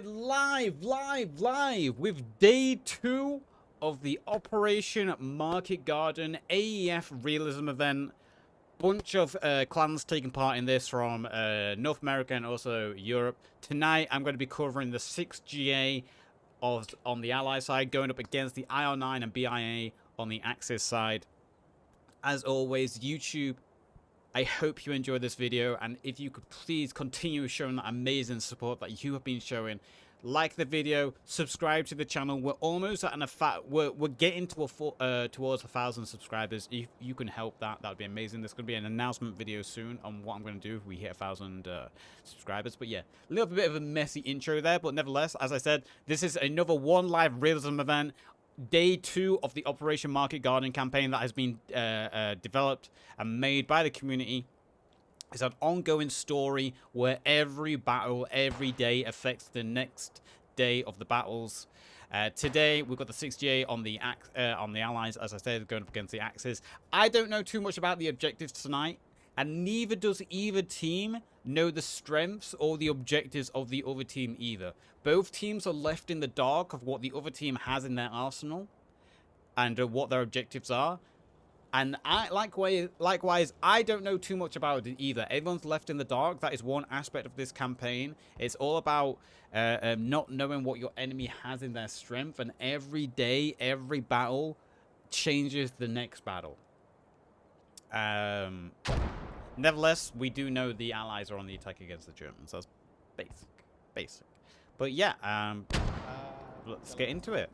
we're live with day 2 of the Operation Market Garden AEF realism event. Bunch of clans taking part in this from North America and also Europe. Tonight I'm going to be covering the 6GA on the Ally side, going up against the IR9 and BIA on the Axis side. As always, YouTube, I hope you enjoyed this video, and if you could please continue showing that amazing support that you have been showing. Like the video, subscribe to the channel. We're almost at we're getting to towards 1,000 subscribers. If you can help that would be amazing. There's going to be an announcement video soon on what I'm going to do if we hit 1,000 subscribers. But yeah, a little bit of a messy intro there, but nevertheless, as I said, this is another one live realism event. Day 2 of the Operation Market Garden campaign that has been developed and made by the community. It's an ongoing story where every battle, every day affects the next day of the battles. Today we've got the 6GA on the Allies, as I said, going up against the Axis. I don't know too much about the objectives tonight, and neither does either team know the strengths or the objectives of the other team either. Both teams are left in the dark of what the other team has in their arsenal and what their objectives are. And likewise, I don't know too much about it either. Everyone's left in the dark. That is one aspect of this campaign. It's all about not knowing what your enemy has in their strength. And every day, every battle changes the next battle. Nevertheless, we do know the Allies are on the attack against the Germans. That's basic. But yeah, let's get into it.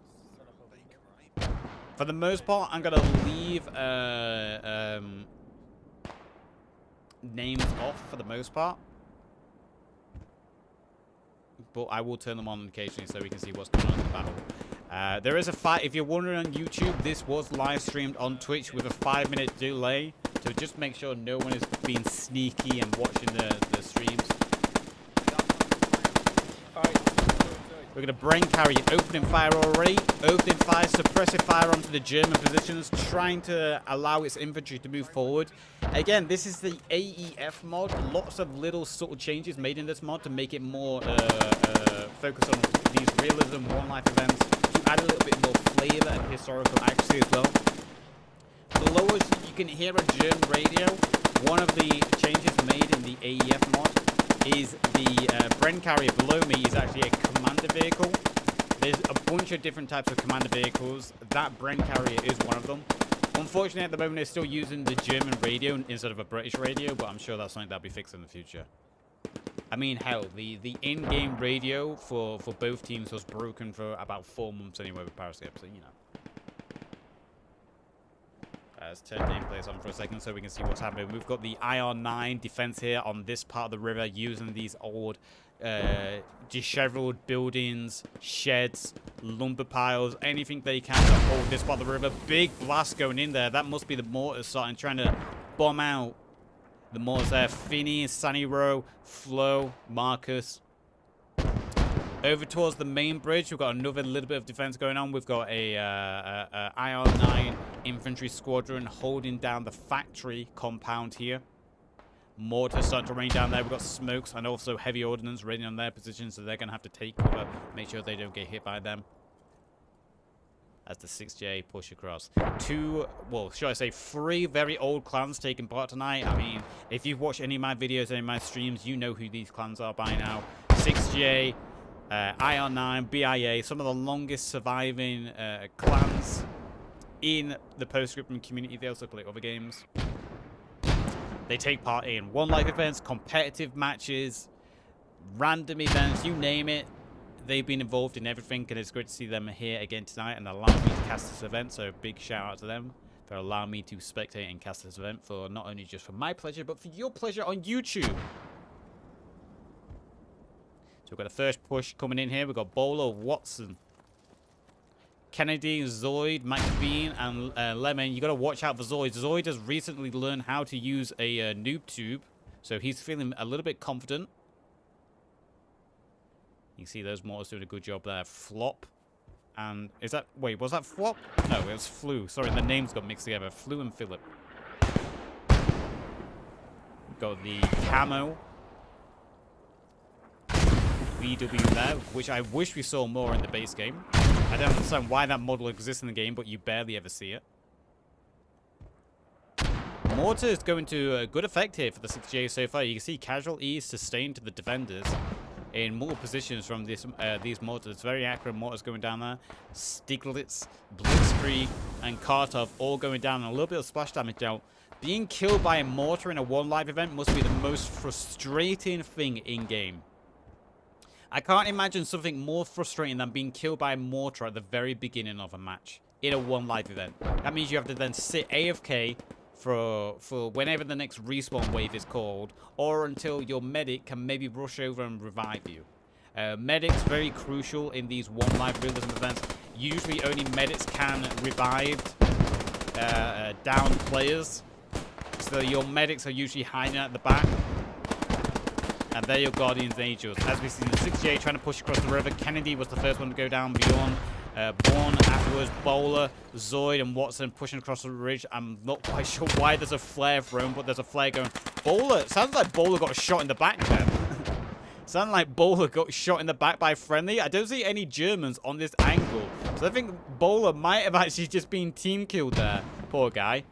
For the most part, I'm going to leave names off for the most part. But I will turn them on occasionally so we can see what's going on in the battle. There is a fight. If you're wondering on YouTube, this was live streamed on Twitch with a 5-minute delay. So just make sure no one is being sneaky and watching the streams. We're going to brain carry opening fire already. Opening fire, suppressive fire onto the German positions, trying to allow its infantry to move forward. Again, this is the AEF mod. Lots of little subtle changes made in this mod to make it more focused on these realism one-life events, to add a little bit more flavor and historical accuracy as well. Below us, you can hear a German radio. One of the changes made in the AEF mod is the Bren carrier below me is actually a commander vehicle. There's a bunch of different types of commander vehicles. That Bren carrier is one of them. Unfortunately, at the moment, they're still using the German radio instead of a British radio, but I'm sure that's something that'll be fixed in the future. I mean, hell, the in-game radio for both teams was broken for about 4 months anyway with Parascape, so you know. Let's turn gameplays on for a second so we can see what's happening. We've got the IR9 defense here on this part of the river, using these old disheveled buildings, sheds, lumber piles, anything they can to hold this part of the river. Big blast going in there. That must be the mortars starting, trying to bomb out the mortars there. Finney, Sunny Row, Flo, Marcus. Over towards the main bridge, we've got another little bit of defense going on. We've got a IR9 infantry squadron holding down the factory compound here. Mortars starting to rain down there. We've got smokes and also heavy ordnance ready on their position, so they're going to have to take cover, make sure they don't get hit by them. As the 6J push across. 3 very old clans taking part tonight. I mean, if you've watched any of my videos, any of my streams, you know who these clans are by now. 6J, IR9, BIA, some of the longest surviving clans in the Post Scriptum community. They also play other games. They take part in one-life events, competitive matches, random events, you name it. They've been involved in everything, and it's great to see them here again tonight and allow me to cast this event. So big shout out to them for allowing me to spectate and cast this event, for not only just for my pleasure, but for your pleasure on YouTube. So we've got a first push coming in here. We've got Bolo, Watson, Kennedy, Zoid, McBean, and Lemon. You got to watch out for Zoid. Zoid has recently learned how to use a noob tube, so he's feeling a little bit confident. You see those mortars doing a good job there. Flop. And is that... Wait, was that Flop? No, it was Flu. Sorry, the names got mixed together. Flu and Philip. Got the Camo. VW there, which I wish we saw more in the base game. I don't understand why that model exists in the game, but you barely ever see it. Mortars going to good effect here for the 6J so far. You can see casualties sustained to the defenders in multiple positions from this, these mortars. Very accurate mortars going down there. Stiglitz, Blitzkrieg, and Kartov all going down. And a little bit of splash damage now. Being killed by a mortar in a one live event must be the most frustrating thing in-game. I can't imagine something more frustrating than being killed by a mortar at the very beginning of a match in a one live event. That means you have to then sit AFK for whenever the next respawn wave is called, or until your medic can maybe rush over and revive you. Medics very crucial in these one live realism events. Usually only medics can revive down players, so your medics are usually hiding at the back, and they're your guardians and angels. As we see, the 6J trying to push across the river. Kennedy was the first one to go down. Beyond Bourne afterwards, Bowler, Zoid, and Watson pushing across the ridge. I'm not quite sure why there's a flare thrown, but there's a flare going. Bowler, sounds like Bowler got shot in the back then. Sounds like Bowler got shot in the back by friendly. I don't see any Germans on this angle, so I think Bowler might have actually just been team killed there. Poor guy.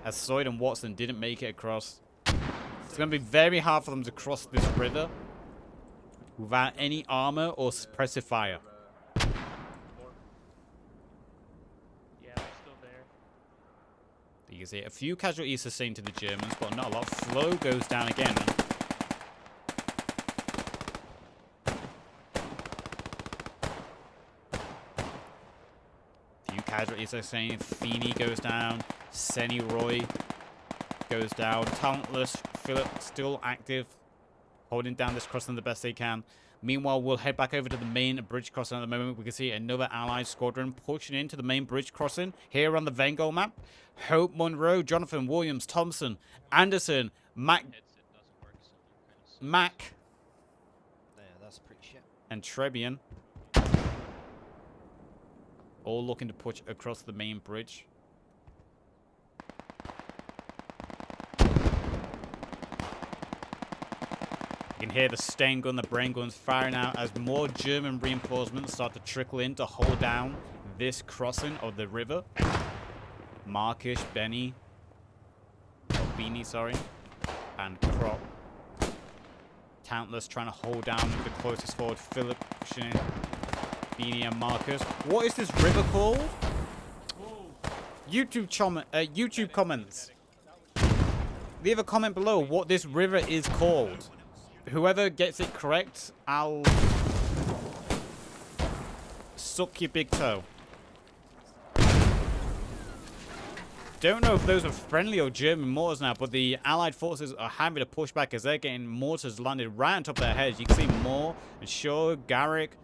As Zoid and Watson didn't make it across. It's going to be very hard for them to cross this river without any armor or suppressive fire. You can see a few casualties sustained to the Germans, but not a lot. Flow goes down again. Few casualties sustained. Feeney goes down. Seni Roy goes down. Talentless. Philip still active, holding down this crossing the best they can. Meanwhile, we'll head back over to the main bridge crossing at the moment. We can see another allied squadron pushing into the main bridge crossing here on the Veghel map. Hope, Monroe, Jonathan, Williams, Thompson, Anderson, Mac, that's pretty shit. and Trebian all looking to push across the main bridge. You can hear the Stain gun, the brain guns firing out as more German reinforcements start to trickle in to hold down this crossing of the river. Markish, Benny, Beanie, sorry, and Krop. Talentless trying to hold down the closest forward. Philip pushing in. Beanie and Marcus. What is this river called? YouTube comments. Leave a comment below what this river is called. Whoever gets it correct, I'll suck your big toe. Don't know if those are friendly or German mortars now, but the Allied forces are having to push back as they're getting mortars landed right on top of their heads. You can see Moore and Shaw, Garrick,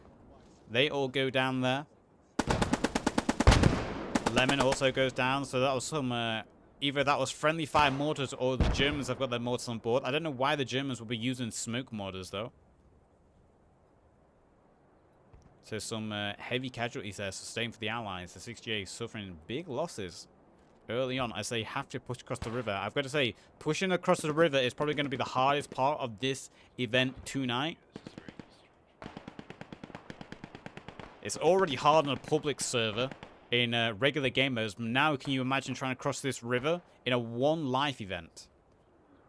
they all go down there. Lemon also goes down, so that was some either that was friendly fire mortars or the Germans have got their mortars on board. I don't know why the Germans will be using smoke mortars though. So some heavy casualties there sustained for the Allies. The 6J suffering big losses early on as they have to push across the river. I've got to say, pushing across the river is probably going to be the hardest part of this event tonight. It's already hard on a public server in regular game modes. Now can you imagine trying to cross this river in a one life event?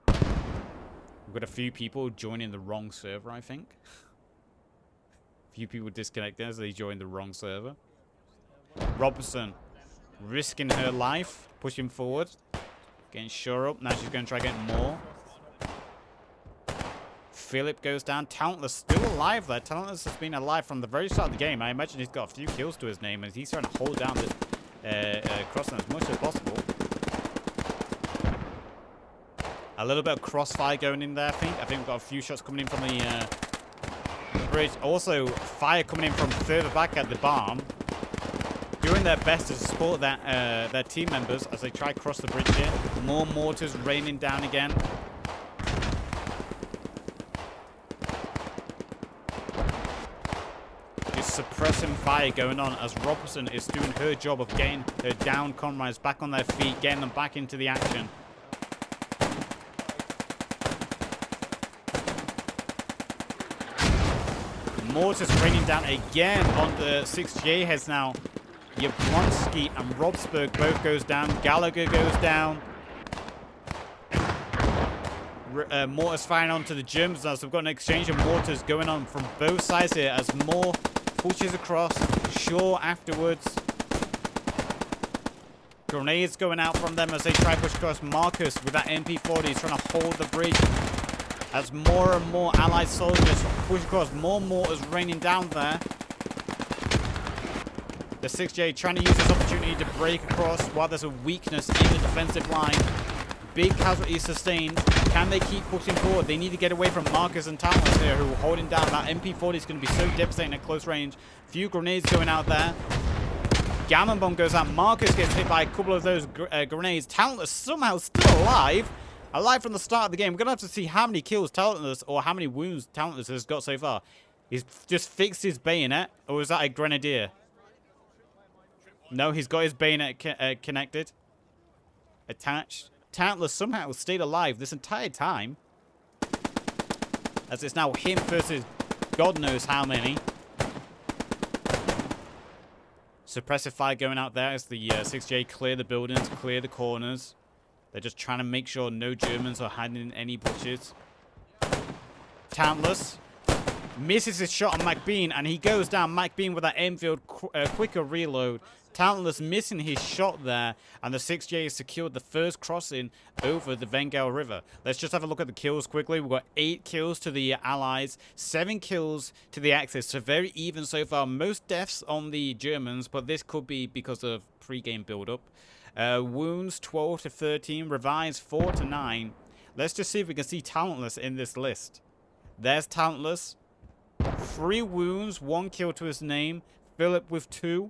We've got a few people joining the wrong server, I think. A few people disconnected as they joined the wrong server. Robertson risking her life, pushing forward, getting Shore up. Now she's going to try getting more. Philip goes down. Talentless still alive there. Talentless has been alive from the very start of the game. I imagine he's got a few kills to his name as he's trying to hold down this crossing as much as possible. A little bit of crossfire going in there, I think. I think we've got a few shots coming in from the bridge. Also, fire coming in from further back at the barn. Doing their best to support their team members as they try to cross the bridge here. More mortars raining down again. Just suppressing fire going on as Robertson is doing her job of getting her down comrades back on their feet, getting them back into the action. Mortars raining down again on the 6J heads now. Yablonsky and Robsberg both goes down. Gallagher goes down. Mortars firing onto the Germans now, so we've got an exchange of mortars going on from both sides here as Moore pushes across. Shaw afterwards. Grenades going out from them as they try to push across. Marcus with that MP40 trying to hold the bridge. As more and more Allied soldiers push across, more mortars raining down there. The 6J trying to use this opportunity to break across while there's a weakness in the defensive line. Big casualties sustained. Can they keep pushing forward? They need to get away from Marcus and Talentless here, who are holding down. That MP40 is going to be so devastating at close range. Few grenades going out there. Gammon bomb goes out. Marcus gets hit by a couple of those grenades. Talentless somehow still alive. Alive from the start of the game. We're going to have to see how many kills Talentless, or how many wounds Talentless has got so far. He's just fixed his bayonet, or was that a grenadier? No, he's got his bayonet connected. Attached. Talentless somehow stayed alive this entire time. As it's now him versus God knows how many. Suppressive fire going out there as the 6J clear the buildings, clear the corners. They're just trying to make sure no Germans are hiding in any bushes. Talentless misses his shot on McBean, and he goes down. McBean with that Enfield quicker reload. Talentless missing his shot there, and the 6J has secured the first crossing over the Veghel River. Let's just have a look at the kills quickly. We've got 8 kills to the Allies, 7 kills to the Axis, so very even so far. Most deaths on the Germans, but this could be because of pre-game build-up. Wounds 12 to 13, revives 4 to 9. Let's just see if we can see Talentless in this list. There's Talentless. 3 wounds, 1 kill to his name. Philip with 2.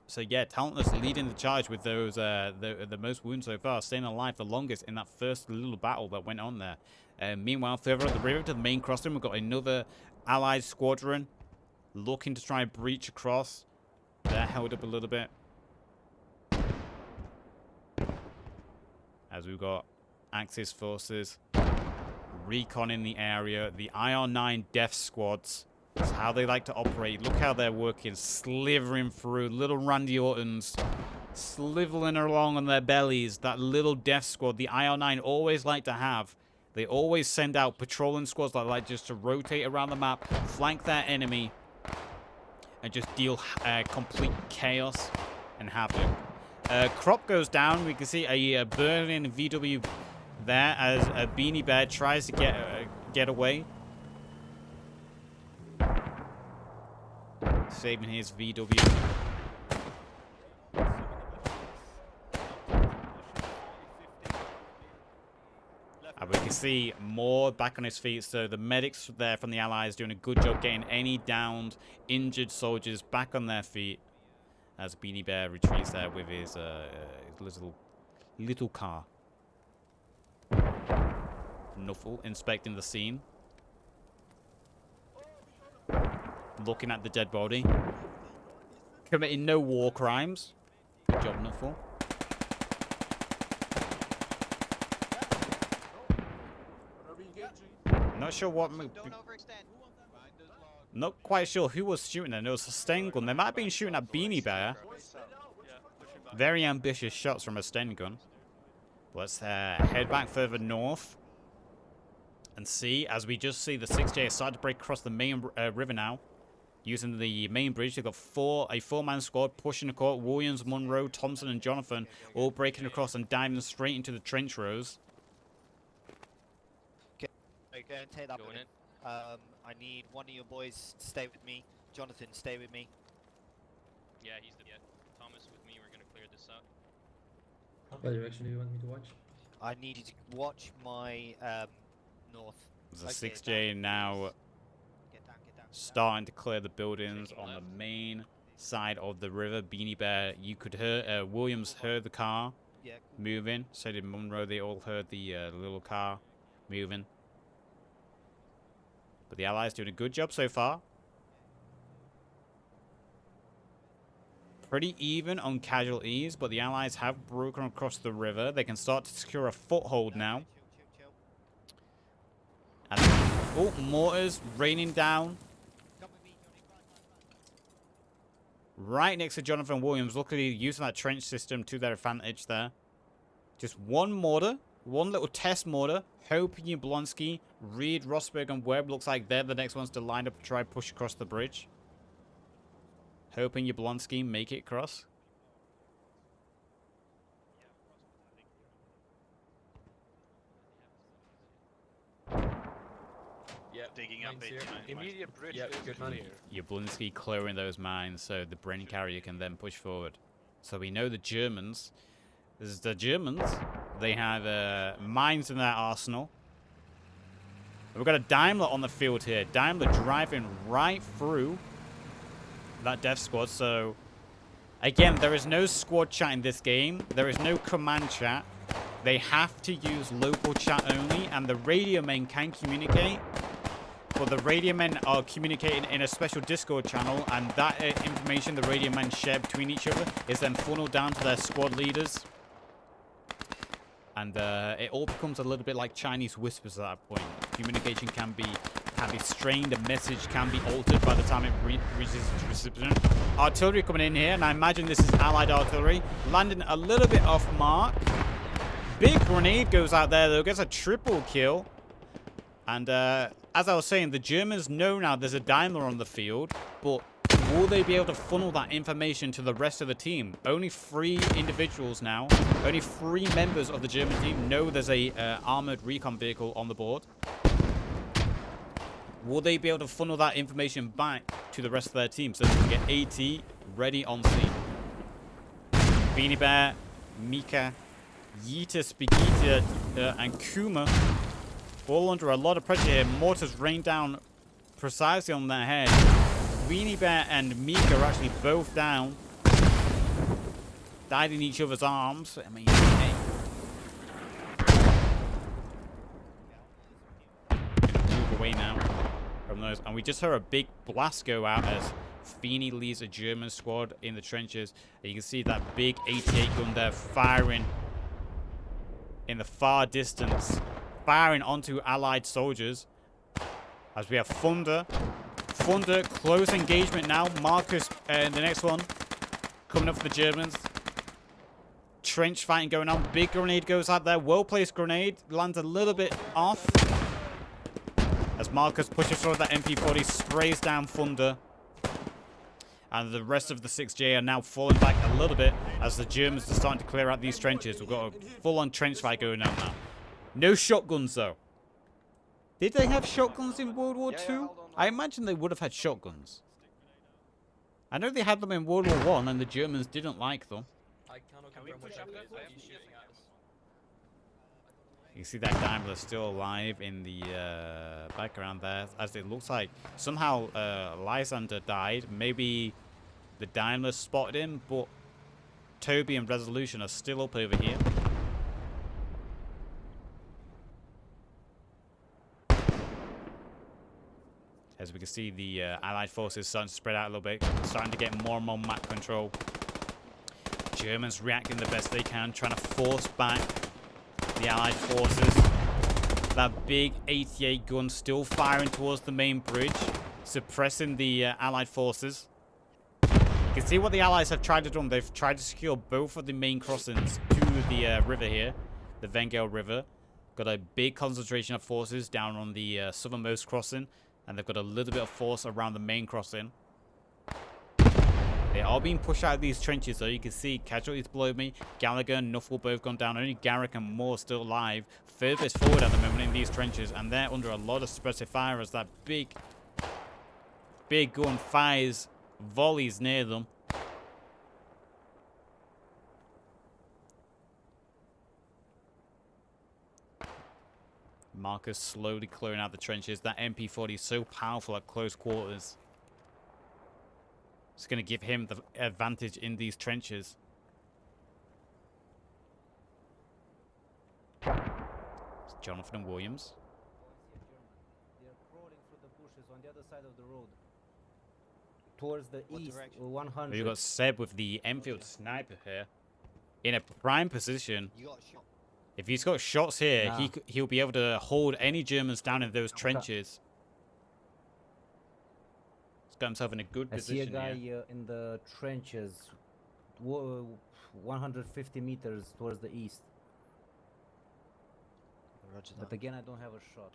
So yeah, Talentless leading the charge with those the most wounds so far, staying alive the longest in that first little battle that went on there. Meanwhile, further up the river to the main crossing, we've got another Allied squadron looking to try and breach across. They're held up a little bit. As we've got Axis forces reconning the area. The IR-9 death squads. That's how they like to operate. Look how they're working, slithering through. Little Randy Ortons sliveling along on their bellies. That little death squad, the IR-9 always like to have. They always send out patrolling squads that like just to rotate around the map, flank their enemy, and just deal complete chaos and havoc. Crop goes down. We can see a burning VW there as a Beanie Bear tries to get away. Saving his VW. And we can see Moore back on his feet. So the medics there from the Allies doing a good job getting any downed, injured soldiers back on their feet. As Beanie Bear retreats there with his little car. Nuffle inspecting the scene. Looking at the dead body. Committing no war crimes. Good job, Nuffle. Not sure what... Not quite sure who was shooting at. It was a Sten gun. They might have been shooting at Beanie Bear. Very ambitious shots from a Sten gun. Let's head back further north. And see, as we just see the 6J is starting to break across the main river now. Using the main bridge, they've got a four-man squad pushing the court. Williams, Monroe, Thompson, and Jonathan all breaking across and diving straight into the trench rows. Okay, go and take that one. I need one of your boys to stay with me. Jonathan, stay with me. Yeah, he's the Thomas with me. We're gonna clear this up. What direction do you want me to watch? I need you to watch my north. The 6J now starting to clear the buildings on the main side of the river. Beanie Bear, you could hear Williams heard the car moving. So did Monroe. They all heard the little car moving. But the Allies doing a good job so far. Pretty even on casualties, but the Allies have broken across the river. They can start to secure a foothold now. And, oh, mortars raining down. right next to Jonathan Williams. Luckily, using that trench system to their advantage there. Just one mortar, one little test mortar. Hoping Yablonsky, Reed, Rosberg, and Webb looks like they're the next ones to line up to try push across the bridge. Hoping Yablonsky make it across. Yeah, digging up it. Immediate bridge Yeah, is good clear. man. Yablonsky clearing those mines so the brain carrier can then push forward. So we know the Germans. This is the Germans. They have mines in their arsenal. We've got a Daimler on the field here. Daimler driving right through that death squad. So, again, there is no squad chat in this game. There is no command chat. They have to use local chat only, and the radio men can communicate. But the radio men are communicating in a special Discord channel, and that information the radio men share between each other is then funneled down to their squad leaders. And it all becomes a little bit like Chinese whispers at that point. Communication can be strained, a message can be altered by the time it reaches its recipient. Artillery coming in here, and I imagine this is Allied artillery. Landing a little bit off mark. Big grenade goes out there, though. Gets a triple kill. And as I was saying, the Germans know now there's a Daimler on the field, but will they be able to funnel that information to the rest of the team? Only 3 individuals now, only 3 members of the German team know there's a armored recon vehicle on the board. Will they be able to funnel that information back to the rest of their team so they can get AT ready on scene? Beanie Bear, Mika, Yita, Spaghetti, and Kuma all under a lot of pressure here. Mortars rain down precisely on their head. Weenie Bear and Mika are actually both down. Died in each other's arms. I mean, hey. Move away now from those. And we just heard a big blast go out as Feeney leads a German squad in the trenches. And you can see that big 88 gun there firing in the far distance. Firing onto Allied soldiers. As we have Thunder. Thunder, close engagement now. Marcus, the next one. Coming up for the Germans. Trench fighting going on. Big grenade goes out there. Well-placed grenade. Lands a little bit off. As Marcus pushes forward that MP40. Sprays down Thunder. And the rest of the 6J are now falling back a little bit. As the Germans are starting to clear out these trenches. We've got a full-on trench fight going on now. No shotguns, though. Did they have shotguns in World War II? I imagine they would have had shotguns. I know they had them in World War I, and the Germans didn't like them. Can we push up that? I am shooting at us. You see that Daimler still alive in the background there, as it looks like somehow Lysander died. Maybe the Daimler spotted him, but Toby and Resolution are still up over here. As we can see, the Allied forces starting to spread out a little bit, starting to get more and more map control. Germans reacting the best they can, trying to force back the Allied forces. That big 88 gun still firing towards the main bridge, suppressing the Allied forces. You can see what the Allies have tried to do. They've tried to secure both of the main crossings to the river here, the Veghel River. Got a big concentration of forces down on the southernmost crossing. And they've got a little bit of force around the main crossing. They are being pushed out of these trenches, though. You can see casualties below me. Gallagher and Nuffle both gone down. Only Garrick and Moore still alive. Furthest forward at the moment in these trenches. And they're under a lot of suppressive fire as that big gun fires volleys near them. Marcus slowly clearing out the trenches. That MP40 is so powerful at close quarters. It's going to give him the advantage in these trenches. It's Jonathan Williams. They're crawling through the bushes on the other side of the road. Towards the east, direction? 100. We've got Seb with the Enfield sniper here. In a prime position. You got shot. If he's got shots here, Nah. he'll be able to hold any Germans down in those trenches. got himself in a good I see a position guy here. in the trenches, 150 meters towards the east. Roger But that. again, I don't have a shot.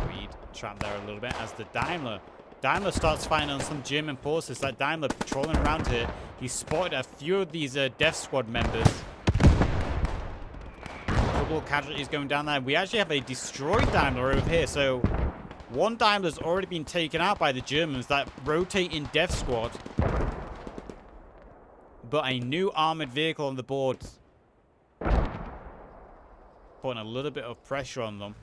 Reed trapped there a little bit as the Daimler starts fighting on some German forces. That Daimler patrolling around here. He spotted a few of these Death Squad members. A couple of casualties going down there. We actually have a destroyed Daimler over here. So one Daimler's already been taken out by the Germans. That rotating Death Squad. But a new armored vehicle on the board. Putting a little bit of pressure on them.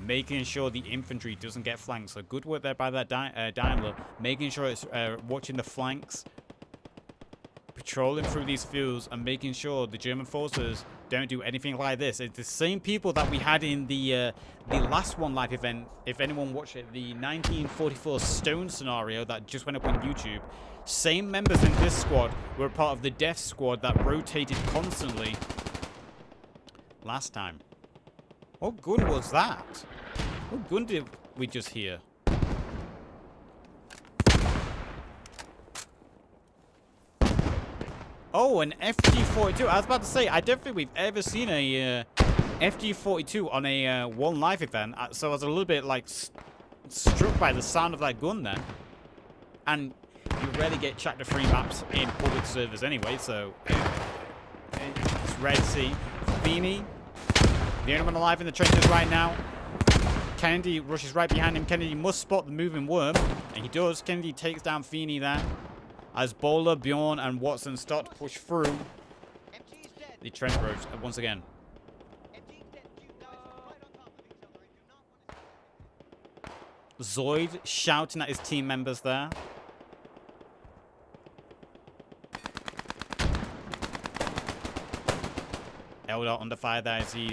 Making sure the infantry doesn't get flanked. So good work there by that Daimler. Making sure it's watching the flanks. Patrolling through these fields and making sure the German forces don't do anything like this. It's the same people that we had in the last One Life event. If anyone watched it, the 1944 Stone scenario that just went up on YouTube. Same members in this squad were part of the Death Squad that rotated constantly last time. What gun was that? What gun did we just hear? Oh, an FG-42. I was about to say, I don't think we've ever seen a FG-42 on a One Life event. So I was a little bit, like, struck by the sound of that gun then. And you rarely get chapter 3 maps in public servers anyway, so it's rare to see. Feeney, the only one alive in the trenches right now. Kennedy rushes right behind him. Kennedy must spot the moving worm, and he does. Kennedy takes down Feeney there. As Bowler, Bjorn, and Watson start to push through the trench roads once again. Zoid shouting at his team members there. Eldar under fire there as he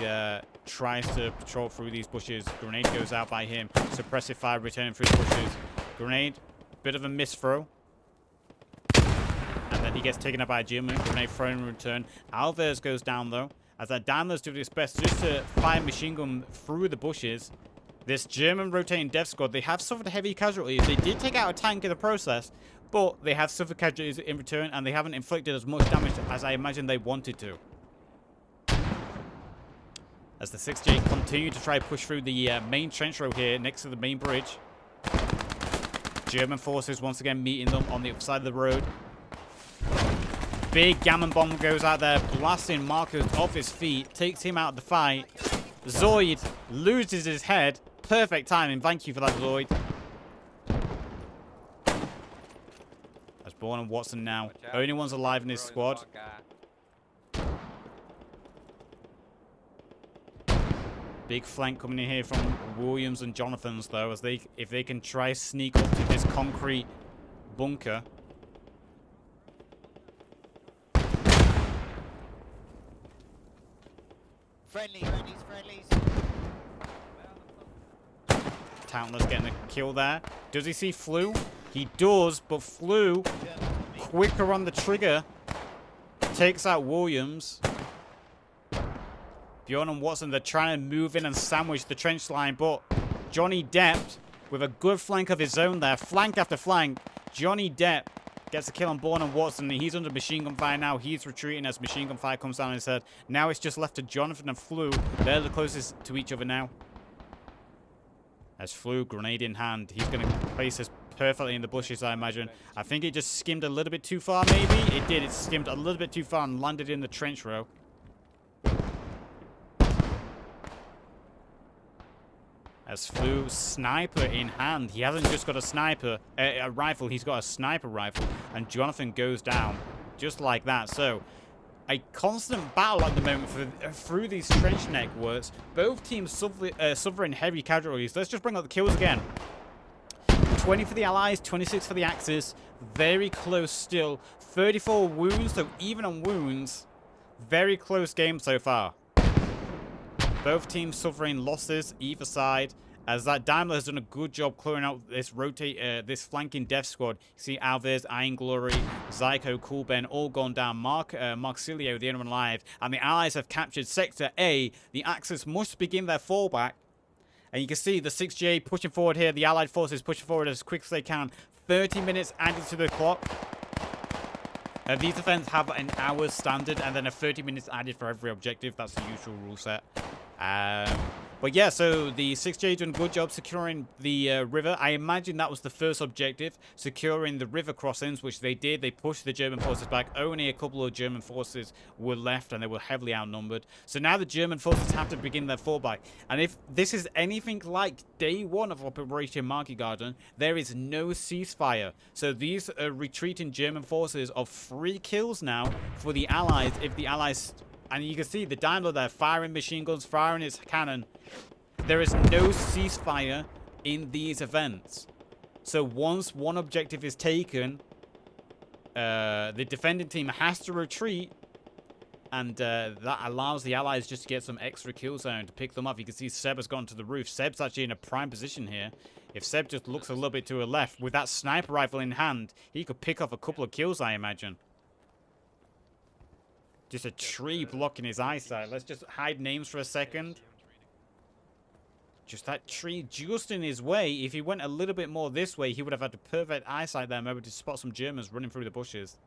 tries to patrol through these bushes. Grenade goes out by him. Suppressive fire returning through the bushes. Grenade, bit of a miss throw. And then he gets taken up by a German. Grenade thrown in return. Alvarez goes down though. As that Daimler's doing its best just to fire machine gun through the bushes. This German rotating Death Squad, they have suffered heavy casualties. They did take out a tank in the process, but they have suffered casualties in return, and they haven't inflicted as much damage as I imagine they wanted to. As the 6J continue to try to push through the main trench road here next to the main bridge. German forces once again meeting them on the other side of the road. Big gammon bomb goes out there, blasting Marcus off his feet, takes him out of the fight. Zoid loses his head. Perfect timing. Thank you for that, Zoid. As Bourne and Watson now, only ones alive in this squad. Big flank coming in here from Williams and Jonathan's though, as if they can try sneak up to this concrete bunker. Friendlies. Towntler's getting a kill there. Does he see Flew? He does, but Flew, quicker on the trigger, takes out Williams. Bjorn and Watson, they're trying to move in and sandwich the trench line, but Johnny Depp, with a good flank of his own there, flank after flank, Johnny Depp gets a kill on Bourne and Watson. He's under machine gun fire now. He's retreating as machine gun fire comes down on his head. Now it's just left to Jonathan and Flew. They're the closest to each other now. As Flew, grenade in hand, he's going to place this perfectly in the bushes, I imagine. I think it just skimmed a little bit too far, maybe. It did. It skimmed a little bit too far and landed in the trench row. As Flew, sniper in hand. He hasn't just got a rifle, he's got a sniper rifle. And Jonathan goes down just like that. So, a constant battle at the moment through these trench networks. Both teams suffering heavy casualties. Let's just bring up the kills again. 20 for the Allies, 26 for the Axis. Very close still. 34 wounds, so even on wounds, very close game so far. Both teams suffering losses either side, as that Daimler has done a good job clearing out this this flanking Death Squad. You see Alves, Iron Glory, Zyko, Coolben all gone down. Marcilio, the only one alive, and the Allies have captured Sector A. The Axis must begin their fallback, And you can see the 6GA pushing forward here. The Allied forces pushing forward as quick as they can. 30 minutes added to the clock. These events have an hour's standard and then a 30 minutes added for every objective. That's the usual rule set. But yeah, so the 6J doing a good job securing the river. I imagine that was the first objective, securing the river crossings, which they did. They pushed the German forces back. Only a couple of German forces were left, and they were heavily outnumbered. So now the German forces have to begin their fallback. And if this is anything like day one of Operation Market Garden, there is no ceasefire. So these retreating German forces are 3 kills now for the Allies. If the Allies... And you can see the Daimler there firing machine guns, firing its cannon. There is no ceasefire in these events. So once one objective is taken, the defending team has to retreat. And that allows the Allies just to get some extra kill zone to pick them up. You can see Seb has gone to the roof. Seb's actually in a prime position here. If Seb just looks a little bit to her left, with that sniper rifle in hand, he could pick off a couple of kills, I imagine. Just a tree blocking his eyesight. Let's just hide names for a second. Just that tree just in his way. If he went a little bit more this way, he would have had the perfect eyesight there, maybe to spot some Germans running through the bushes.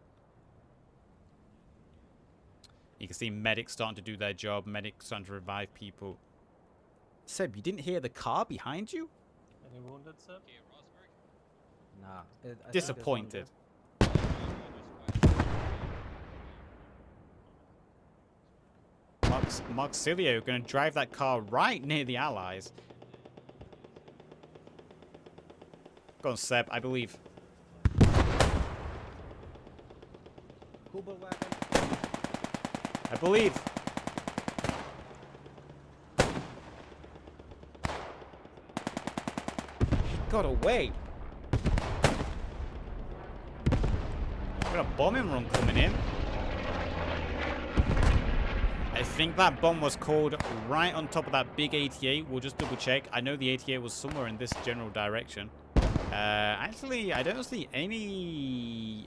You can see medics starting to do their job. Medics starting to revive people. Seb, you didn't hear the car behind you? Any wounded, Seb? Nah. I think there's one Disappointed. Marcilio going to drive that car right near the Allies. Go on, Seb, I believe. Kuba wagon. I believe. He got away. Got a bombing run coming in. I think that bomb was called right on top of that big 88. We'll just double check. I know the 88 was somewhere in this general direction. Actually, I don't see any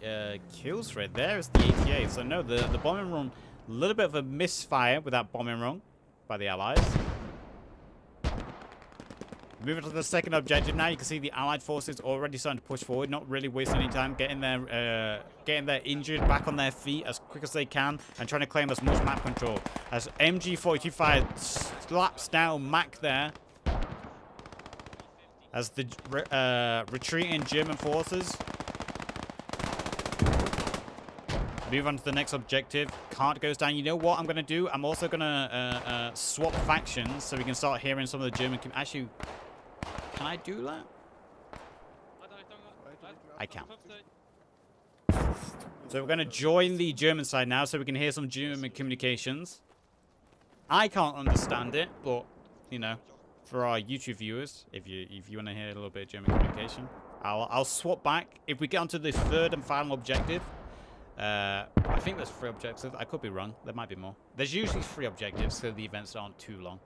kills for it. There's the 88. So no, the bombing run, a little bit of a misfire with that bombing run by the Allies. Moving to the second objective now, you can see the Allied forces already starting to push forward, not really wasting any time, getting their injured back on their feet as quick as they can, and trying to claim as much map control. As MG42 fire slaps down Mac there, as the retreating German forces move on to the next objective. Cart goes down. You know what I'm going to do? I'm also going to swap factions so we can start hearing some of the German... Actually... Can I do that? I can. So we're going to join the German side now so we can hear some German communications. I can't understand it, but, you know, for our YouTube viewers, if you want to hear a little bit of German communication, I'll swap back. If we get onto the third and final objective, I think there's 3 objectives. I could be wrong. There might be more. There's usually 3 objectives, so the events aren't too long.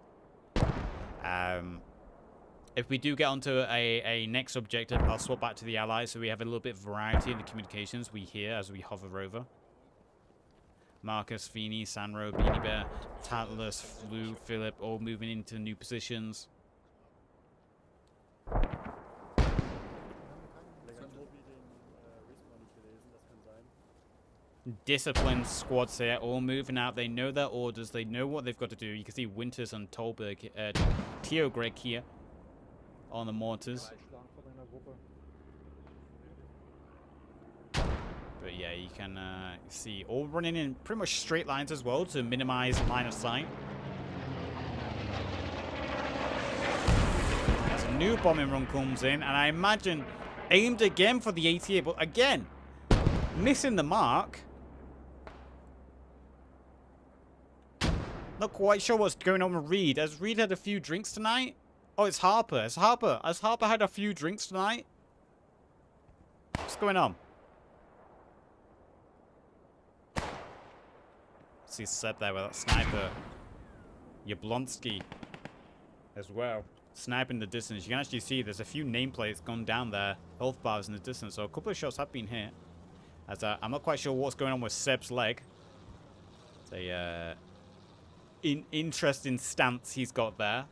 If we do get onto a next objective, I'll swap back to the Allies so we have a little bit of variety in the communications we hear as we hover over. Marcus, Feeney, Sanro, Beanie Bear, Tantalus, Flu, Philip, all moving into new positions. Disciplined squads here, all moving out. They know their orders. They know what they've got to do. You can see Winters and Tolberg, Theo Greg here on the mortars. But yeah, you can see all running in pretty much straight lines as well to minimize line of sight. As a new bombing run comes in, and I imagine aimed again for the 88, but again, missing the mark. Not quite sure what's going on with Reed. Has Reed had a few drinks tonight? Oh, it's Harper. Has Harper had a few drinks tonight? What's going on? See Seb there with that sniper. Yablonsky as well. Sniping in the distance. You can actually see there's a few nameplates gone down there. Health bars in the distance. So a couple of shots have been hit. As I'm not quite sure what's going on with Seb's leg. It's a interesting stance he's got there.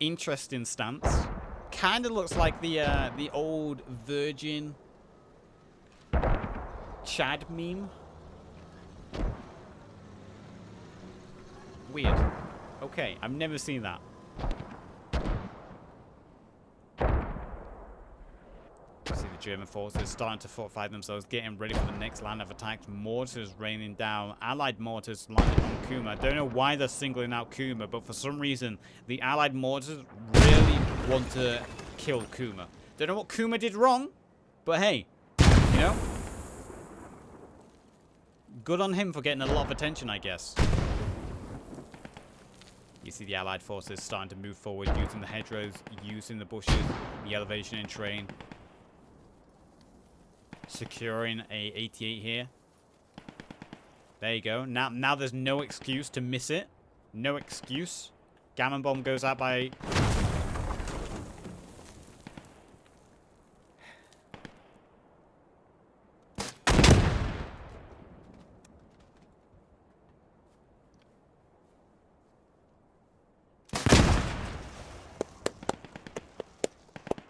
interesting stance. Kind of looks like the old Virgin Chad meme. Weird. Okay, I've never seen that. See the German forces starting to fortify themselves, getting ready for the next line of attacks. Mortars raining down. Allied mortars landing on Kuma. Don't know why they're singling out Kuma, but for some reason, the Allied mortars really want to kill Kuma. Don't know what Kuma did wrong, but hey, you know, good on him for getting a lot of attention, I guess. You see the Allied forces starting to move forward, using the hedgerows, using the bushes, the elevation and terrain. Securing a 88 here. There you go. Now there's no excuse to miss it. No excuse. Gammon bomb goes out by...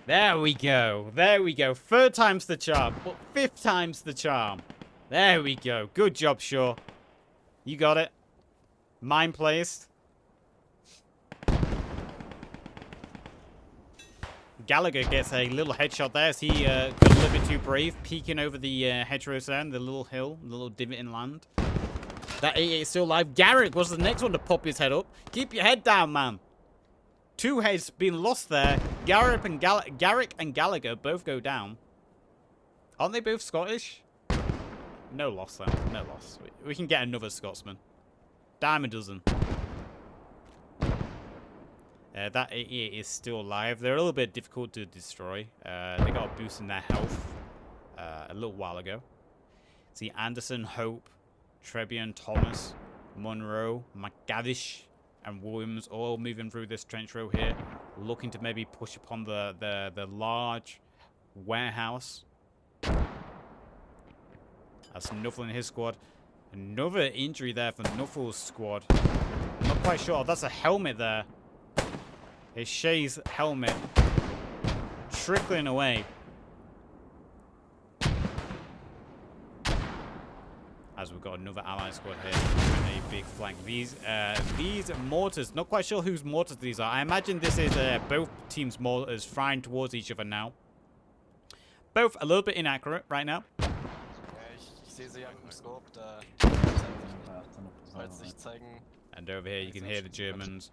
There we go. There we go. Third time's the charm. But fifth time's the charm. There we go. Good job, Shaw. You got it. Mine placed. Gallagher gets a little headshot there as he got a little bit too brave, peeking over the hedgerows there, the little hill, the little divot in land. That 88 is still alive. Garrick was the next one to pop his head up. Keep your head down, man. Two heads being lost there. Garrick and Gallagher both go down. Aren't they both Scottish? No loss then. No loss. We can get another Scotsman. Dime a dozen. That 88 is still alive. They're a little bit difficult to destroy. They got a boost in their health a little while ago. See Anderson, Hope, Trebian, Thomas, Monroe, McGavish, and Williams all moving through this trench row here, looking to maybe push upon the large warehouse. That's Nuffle in his squad. Another injury there for Nuffle's squad. I'm not quite sure. That's a helmet there. It's Shay's helmet. Trickling away. As we've got another allied squad here with a big flank. These mortars, not quite sure whose mortars these are. I imagine this is both teams' mortars firing towards each other now. Both a little bit inaccurate right now. And over here you can hear the Germans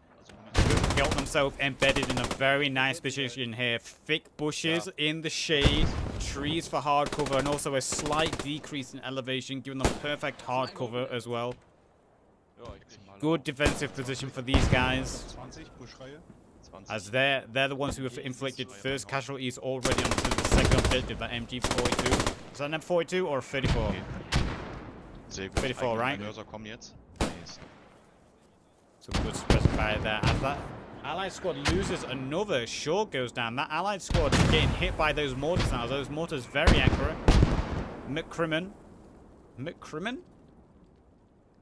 got themselves embedded in a very nice position here. Thick bushes in the shade, trees for hard cover, and also a slight decrease in elevation, giving them perfect hard cover as well. Good defensive position for these guys, as they're the ones who have inflicted first casualties already onto the second objective, that MG42. Is that an M42 or a 34? 34, right? Some good specifier there. As that allied squad loses another, Shaw goes down. That allied squad is getting hit by those mortars now. Those mortars very accurate. McCrimmon.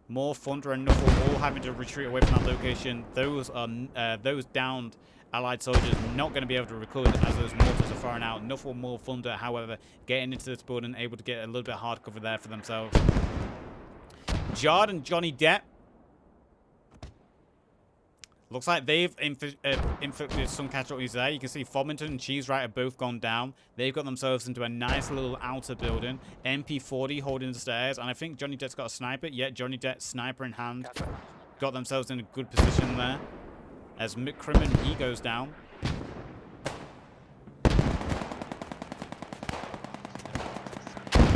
More Thunder and Knuckle all having to retreat away from that location. Those are those downed allied soldiers not going to be able to recover as those mortars are firing out. Knuckle, more Thunder, however, getting into this building, able to get a little bit of hard cover there for themselves. Jard and Johnny Depp. Looks like they've inflicted some casualties there. You can see Fomington and Cheesewright have both gone down. They've got themselves into a nice little outer building. MP40 holding the stairs. And I think Johnny Depp's got a sniper. Yeah, Johnny Depp, sniper in hand. Got themselves in a good position there. As McCrimmon, he goes down.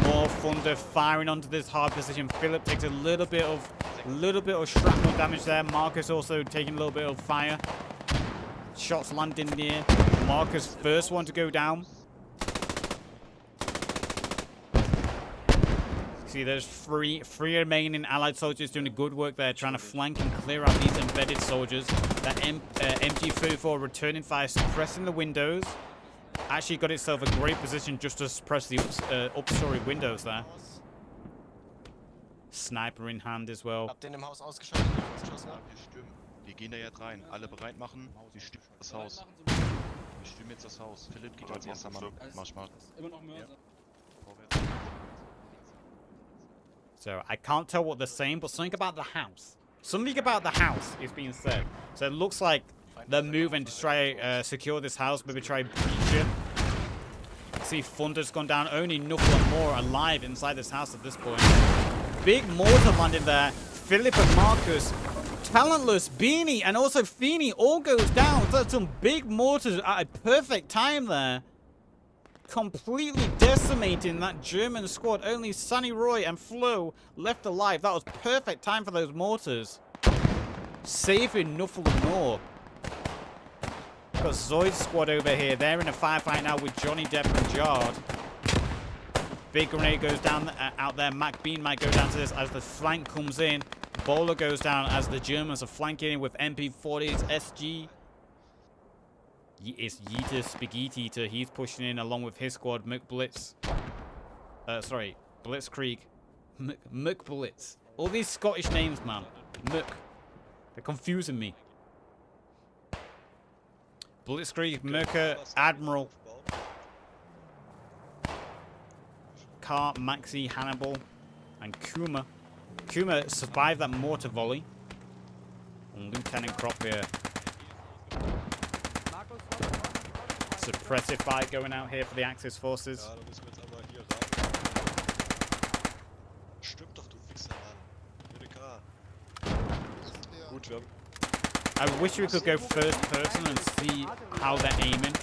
More Thunder firing onto this hard position. Philip takes a little bit of shrapnel damage there. Marcus also taking a little bit of fire. Shots landing near. Marcus first one to go down. See, there's three remaining allied soldiers doing a good work there, trying to flank and clear out these embedded soldiers. That MG34 returning fire, suppressing the windows. Actually got itself a great position just to suppress the upstory windows there. Sniper in hand as well. Die gehen da jetzt rein. Alle bereit machen. Wir stürmen das Haus. Wir stürmen jetzt das Haus. Philipp geht als erster Mann. Marsch. Immer noch Mörser. Vorwärts. So, I can't tell what they're saying, but something about the house. Something about the house is being said. So it looks like they're moving to try secure this house, maybe try breach it. See, Thunder's gone down. Only Knuckle and Moore alive inside this house at this point. Big mortar landing there. Philip and Marcus, Talentless, Beanie, and also Feeney all goes down. So some big mortars at a perfect time there. Completely decimating that German squad. Only Sunny Roy and Flo left alive. That was perfect time for those mortars. Saving Knuckle and Moore. Got Zoid's squad over here. They're in a firefight now with Johnny Depp and Jard. Big grenade goes down out there. Mac Bean might go down to this as the flank comes in. Bowler goes down as the Germans are flanking in with MP40s, SG. It's Yeetus, Big Eater. He's pushing in along with his squad. McBlitz. Sorry. Blitzkrieg. McBlitz. All these Scottish names, man. They're confusing me. Blitzkrieg, Merker, Admiral, Carr, Maxi, Hannibal, and Kuma. Kuma survived that mortar volley. And Lieutenant Crop here. Suppressive fire going out here for the Axis forces. Ja, da müssen wir jetzt aber hier ran. Stimmt doch, du Wichser, Mann. JDK. Gut, wir haben... I wish we could go first person and see how they're aiming.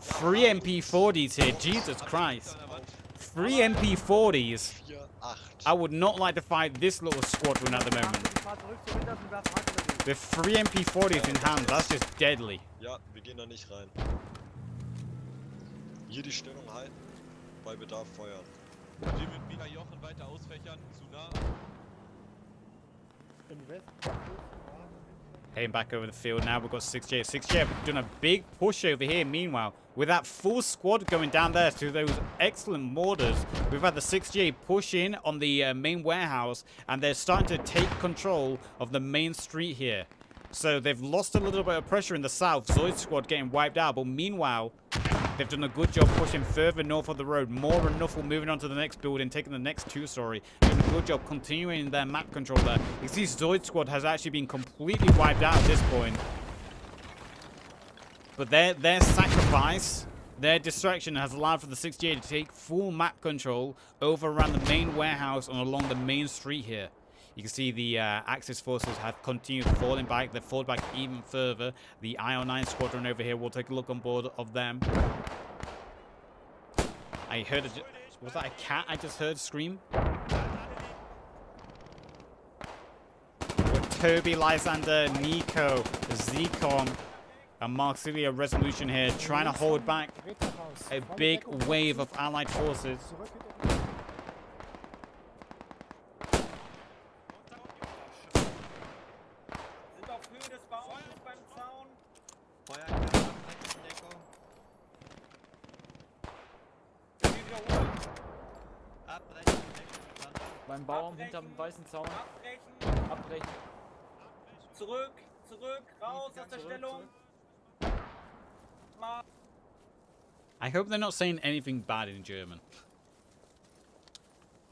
3 MP40s here, Jesus Christ. 3 MP40s. 4, 8. I would not like to fight this little squadron at the moment. With 3 MP40s in hand, that's just deadly. Ja, wir gehen da nicht rein. Hier die Stellung halten, bei Bedarf feuern. Die mit Mina Jochen weiter ausfächern, zu nah. Heading back over the field now, we've got 6J. 6J have done a big push over here, meanwhile. With that full squad going down there to those excellent mortars, we've had the 6J push in on the main warehouse, and they're starting to take control of the main street here. So they've lost a little bit of pressure in the south. Zoid's squad getting wiped out, but meanwhile, they've done a good job pushing further north of the road. Moore and Nuffle moving on to the next building, taking the next two-story. Doing a good job continuing their map control there. You see Zoid's squad has actually been completely wiped out at this point. But their sacrifice, their distraction has allowed for the 6J to take full map control over around the main warehouse and along the main street here. You can see the Axis forces have continued falling back. They've fallen back even further. The IO9 squadron over here, we'll take a look on board of them. I heard was that a cat I just heard scream? With Toby, Lysander, Nico, Zekon, and Marxilia Resolution here, trying to hold back a big wave of allied forces. Beim Baum hinterm weißen Zaun. Abbrechen. Zurück, raus aus der Stellung. I hope they're not saying anything bad in German.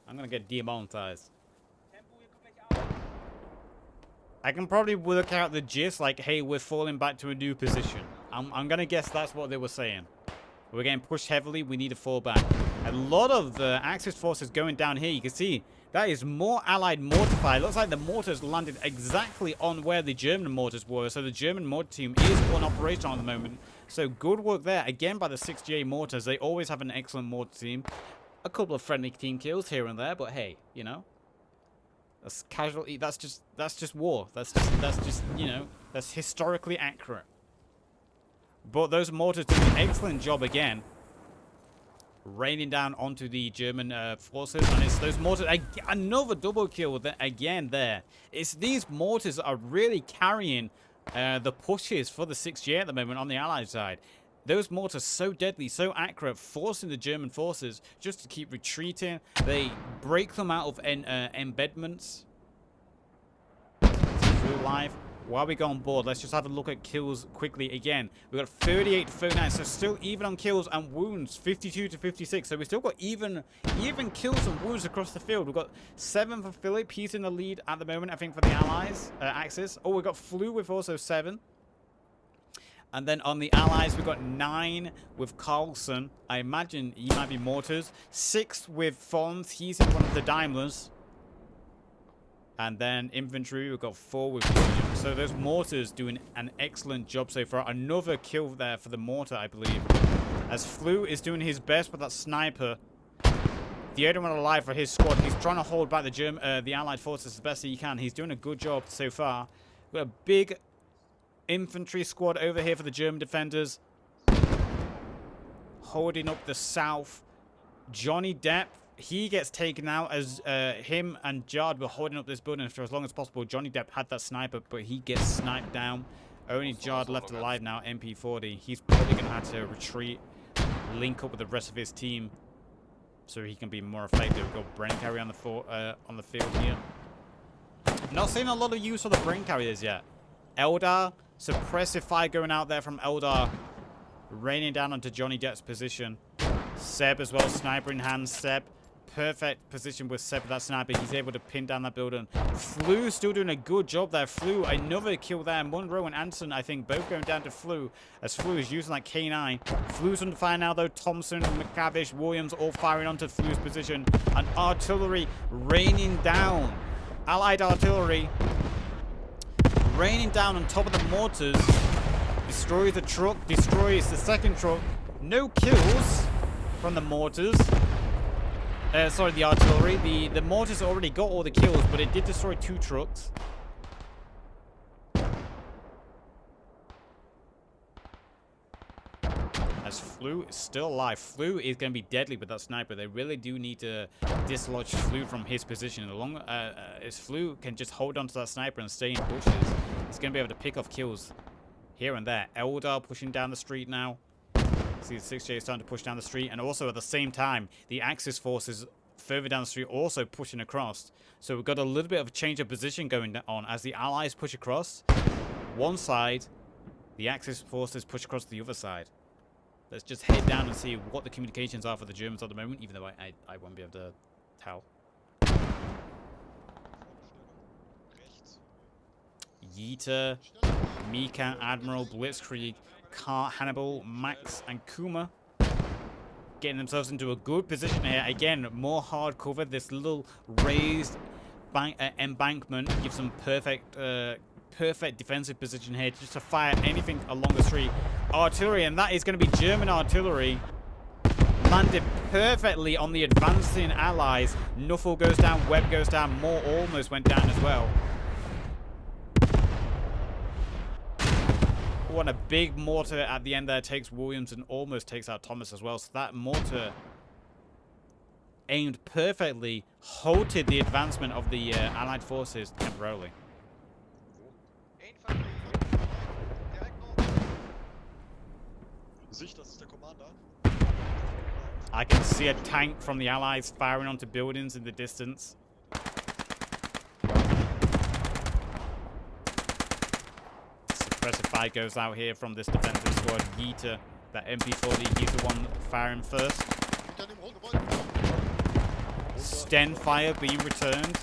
I'm gonna get demonetized. I can probably work out the gist, like, hey, we're falling back to a new position. I'm gonna guess that's what they were saying. We're getting pushed heavily, we need to fall back. A lot of the Axis forces going down here, you can see that is more allied mortar fire. It looks like the mortars landed exactly on where the German mortars were, so the German mortar team is unoperational at the moment. So good work there, again by the 6GA mortars. They always have an excellent mortar team. A couple of friendly team kills here and there, but hey, you know, that's casualty. That's just war. That's just you know, that's historically accurate. But those mortars did an excellent job again, raining down onto the German forces, and it's those mortars. Another double kill again there. It's these mortars that are really carrying the pushes for the 6G at the moment on the Allied side. Those mortars so deadly, so accurate, forcing the German forces just to keep retreating. They break them out of embedments. Live. while we go on board, let's just have a look at kills quickly again. We've got 38 to 39, so still even on kills and wounds, 52 to 56. So we've still got even kills and wounds across the field. We've got 7 for Philip. He's in the lead at the moment, I think, for the Allies. Axis. Oh, we've got Flu with also 7. And then on the Allies, we've got 9 with Carlson. I imagine he might be mortars. 6 with Fons. He's in one of the Daimlers. And then infantry, we've got 4 with Williams. So those mortars doing an excellent job so far. Another kill there for the mortar, I believe. As Flu is doing his best with that sniper. The only one alive for his squad. He's trying to hold back the Allied forces as best he can. He's doing a good job so far. We've got a big infantry squad over here for the German defenders. Holding up the south. Johnny Depp. He gets taken out as him and Jard were holding up this building for as long as possible. Johnny Depp had that sniper, but he gets sniped down. Only Jard left alive now, MP40. He's probably going to have to retreat, link up with the rest of his team so he can be more effective. We've got brain carrier on the field here. Not seeing a lot of use of the brain carriers yet. Eldar, suppressive fire going out there from Eldar, raining down onto Johnny Depp's position. Seb as well, sniper in hand. Seb. Perfect position with Seb with that sniper. He's able to pin down that building. Flu still doing a good job there. Flu, another kill there. Munro and Anson, I think, both going down to Flu. As Flu is using that K9. Flu's under fire now, though. Thompson, McCavish, Williams all firing onto Flu's position. And artillery raining down. Allied artillery raining down on top of the mortars. Destroys the truck. Destroys the second truck. No kills from the mortars. Sorry, the artillery. The mortars already got all the kills, but it did destroy 2 trucks. As Flu is still alive. Flu is going to be deadly with that sniper. They really do need to dislodge Flu from his position. As long as Flu can just hold on to that sniper and stay in bushes, he's going to be able to pick off kills here and there. Eldar pushing down the street now. See the 6J is starting to push down the street, and also at the same time, the Axis forces further down the street also pushing across. So we've got a little bit of a change of position going on as the Allies push across one side, the Axis forces push across the other side. Let's just head down and see what the communications are for the Germans at the moment, even though I won't be able to tell. Yeeta, Mika, Admiral, Blitzkrieg, Hannibal, Max, and Kuma getting themselves into a good position here. Again, more hard cover. This little raised embankment gives them perfect defensive position here just to fire anything along the street. Artillery, and that is going to be German artillery. Landed perfectly on the advancing Allies. Nuffle goes down, Webb goes down, Moore almost went down as well. What a big mortar at the end there takes Williams and almost takes out Thomas as well. So that mortar aimed perfectly, halted the advancement of the Allied forces temporarily. I can see a tank from the Allies firing onto buildings in the distance. Suppressive fire goes out here from this defensive squad. Yeeta, that MP40, he's the one firing first. Sten fire being returned.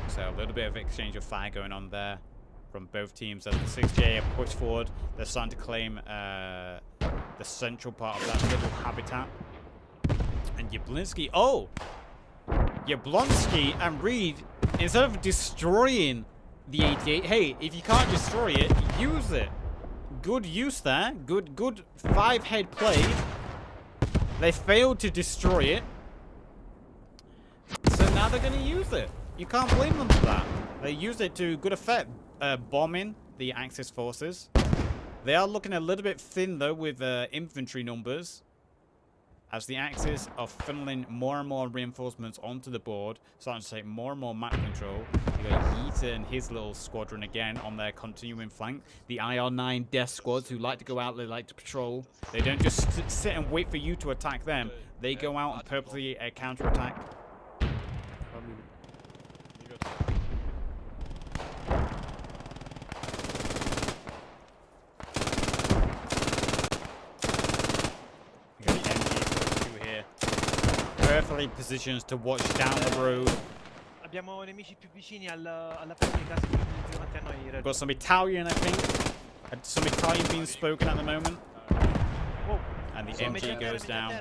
So a little bit of exchange of fire going on there from both teams as the 6J have pushed forward. They're starting to claim the central part of that little habitat. And Yablonsky, Yablonsky and Reed, instead of destroying the 88, hey, if you can't destroy it, use it. Good use there. Good 5-head play. They failed to destroy it. So now they're going to use it. You can't blame them for that. They used it to good effect, bombing the Axis forces. They are looking a little bit thin, though, with infantry numbers. as the Axis are funneling more and more reinforcements onto the board, starting to take more and more map control. You got Yeeter and his little squadron again on their continuing flank. The IR9 death squads who like to go out, they like to patrol. They don't just sit and wait for you to attack them. They go out and purposely counter-attack. Perfectly positions to watch down the road. Abbiamo nemici più vicini alla porta di casa più davanti a noi. We've got some Italian, I think. Some Italian being spoken at the moment. And the MG goes down.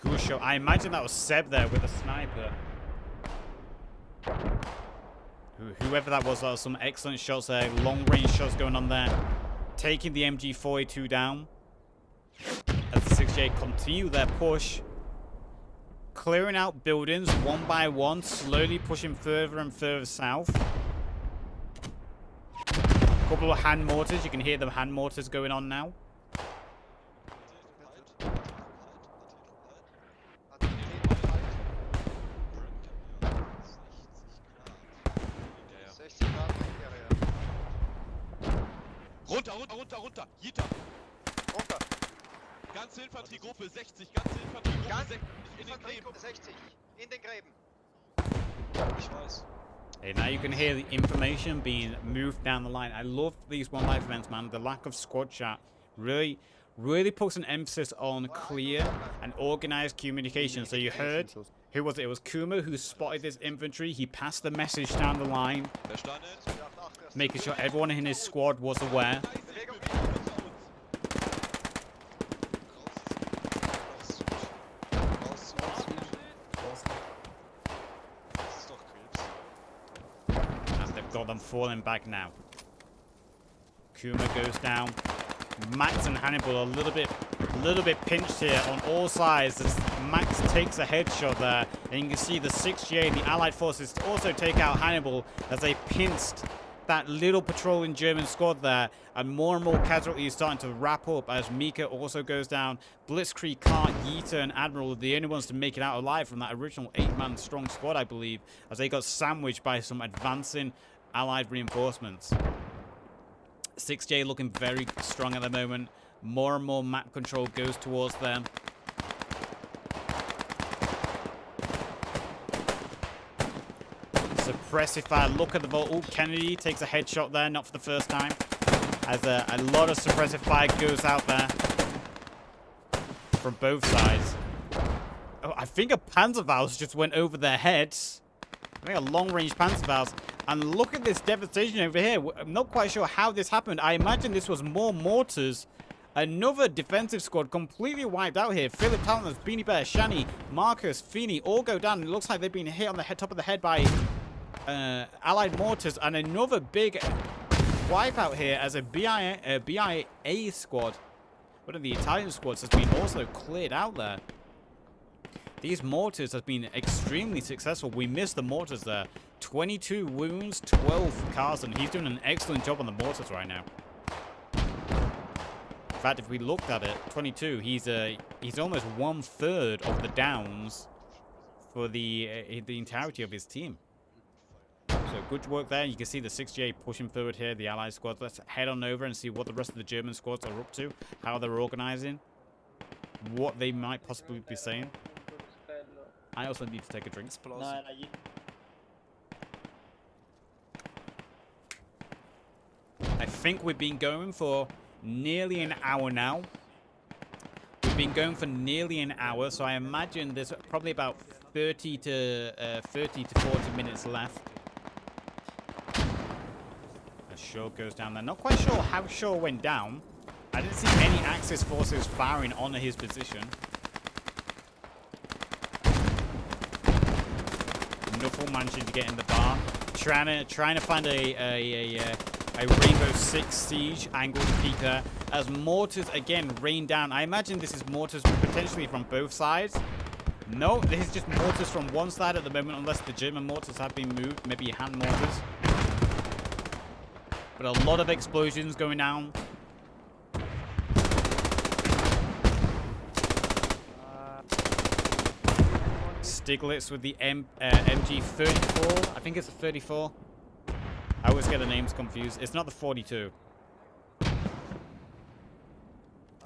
Gusho. I imagine that was Seb there with a sniper. Whoever that was some excellent shots there. Long range shots going on there. Taking the MG42 down. As the 6J continue their push. Clearing out buildings one by one, slowly pushing further and further south. A couple of hand mortars, you can hear the hand mortars going on now. Runter! Jita! Runter! Ganze Infanteriegruppe 60, ganze Infanteriegruppe 60 in den Gräben. 60 in den Gräben. Ich weiß. Okay, now you can hear the information being moved down the line. I love these One Life events, man. The lack of squad chat really puts an emphasis on clear and organized communication. So you heard, who was it? It was Kuma who spotted this infantry. He passed the message down the line, making sure everyone in his squad was aware. Got them falling back now. Kuma goes down. Max and Hannibal are a little bit pinched here on all sides as Max takes a headshot there, and you can see the 6J, the Allied forces, also take out Hannibal as they pinched that little patrolling German squad there, and more casualties starting to wrap up as Mika also goes down. Blitzkrieg, Kart, Yeeter, and Admiral are the only ones to make it out alive from that original 8-man strong squad, I believe, as they got sandwiched by some advancing Allied reinforcements. 6J looking very strong at the moment. More and more map control goes towards them. Suppressive fire. Look at the vault. Oh, Kennedy takes a headshot there, not for the first time. As a lot of suppressive fire goes out there from both sides. Oh, I think a Panzerfaust just went over their heads. I think a long-range Panzerfaust. And look at this devastation over here. I'm not quite sure how this happened. I imagine this was more mortars. Another defensive squad completely wiped out here. Philip Talenters, Beanie Bear, Shani, Marcus, Feeney all go down. It looks like they've been hit on the top of the head by Allied mortars. And another big wipeout here as a BIA squad. One of the Italian squads has been also cleared out there. These mortars have been extremely successful. We missed the mortars there. 22 wounds, 12 Carson. He's doing an excellent job on the mortars right now. In fact, if we looked at it, 22, he's almost 1/3 of the downs for the entirety of his team. So good work there. You can see the 6J pushing forward here, the Allied squads. Let's head on over and see what the rest of the German squads are up to, how they're organizing, what they might possibly be saying. I also need to take a drink. I think we've been going for nearly an hour now. We've been going for nearly an hour, so I imagine there's probably about 30 to 40 minutes left. As Shaw goes down there. Not quite sure how Shaw went down. I didn't see any Axis forces firing on his position. Nuffle managing to get in the bar. Trying to find a Rainbow Six Siege angle to peek there. As mortars again rain down. I imagine this is mortars potentially from both sides. No, this is just mortars from one side at the moment, unless the German mortars have been moved. Maybe hand mortars. But a lot of explosions going down. Stiglitz with the MG34. I think it's a 34. I always get the names confused. It's not the 42. Oh,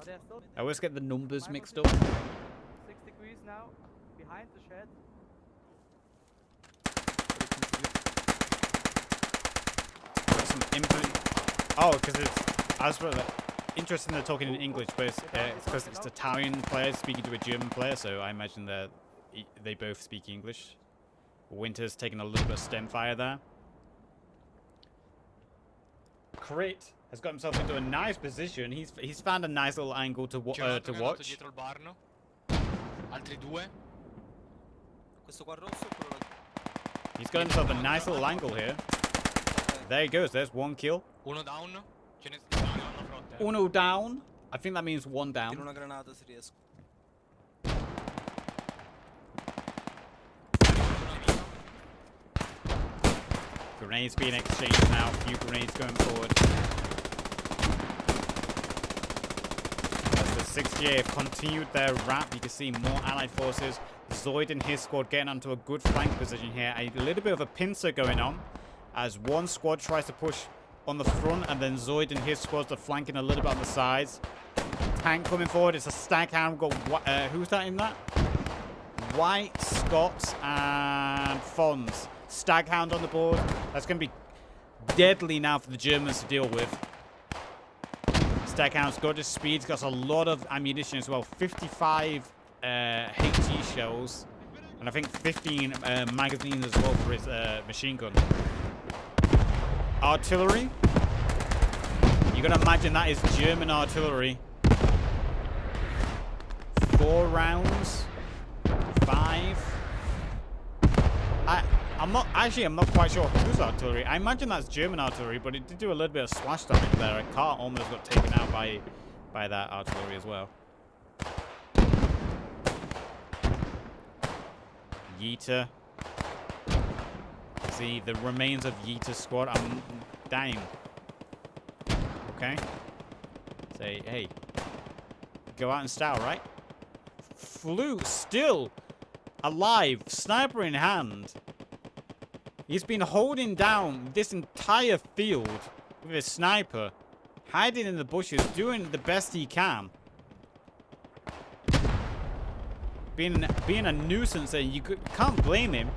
they're still I always get the numbers My mixed up. 6 degrees now, behind the shed. Got some input. Oh, because it's. I was interested in they're talking in English, but it's because it's Italian players speaking to a German player, so I imagine they both speak English. Winter's taking a little bit of stem fire there. Crit has got himself into a nice position. He's found a nice little angle to watch. Altri due. Questo qua rosso è quello là. He's got himself a nice little angle here. There he goes. There's one kill. Uno down. Ce ne sta una fronte. Uno down. I think that means one Tiro down. una granata se riesco. Grenades being exchanged now. A few grenades going forward. As the 6GA have continued their wrap, you can see more allied forces. Zoid and his squad getting onto a good flank position here. A little bit of a pincer going on as one squad tries to push on the front, and then Zoid and his squads are flanking a little bit on the sides. Tank coming forward. It's a Staghound. Got who's that in that? White, Scots, and Fons. Staghound on the board. That's going to be deadly now for the Germans to deal with. Staghound's got his speed. He's got a lot of ammunition as well. 55 HE shells. And I think 15 magazines as well for his machine gun. Artillery. You got to imagine that is German artillery. 4 rounds. 5. I'm not quite sure whose artillery. I imagine that's German artillery, but it did do a little bit of splash damage there. A car almost got taken out by that artillery as well. Yeeta. See the remains of Yeeta's squad. I'm dying. Okay. Say, hey. Go out in style, right? Flew still alive, sniper in hand. He's been holding down this entire field with his sniper, hiding in the bushes, doing the best he can. Being a nuisance, and you can't blame him.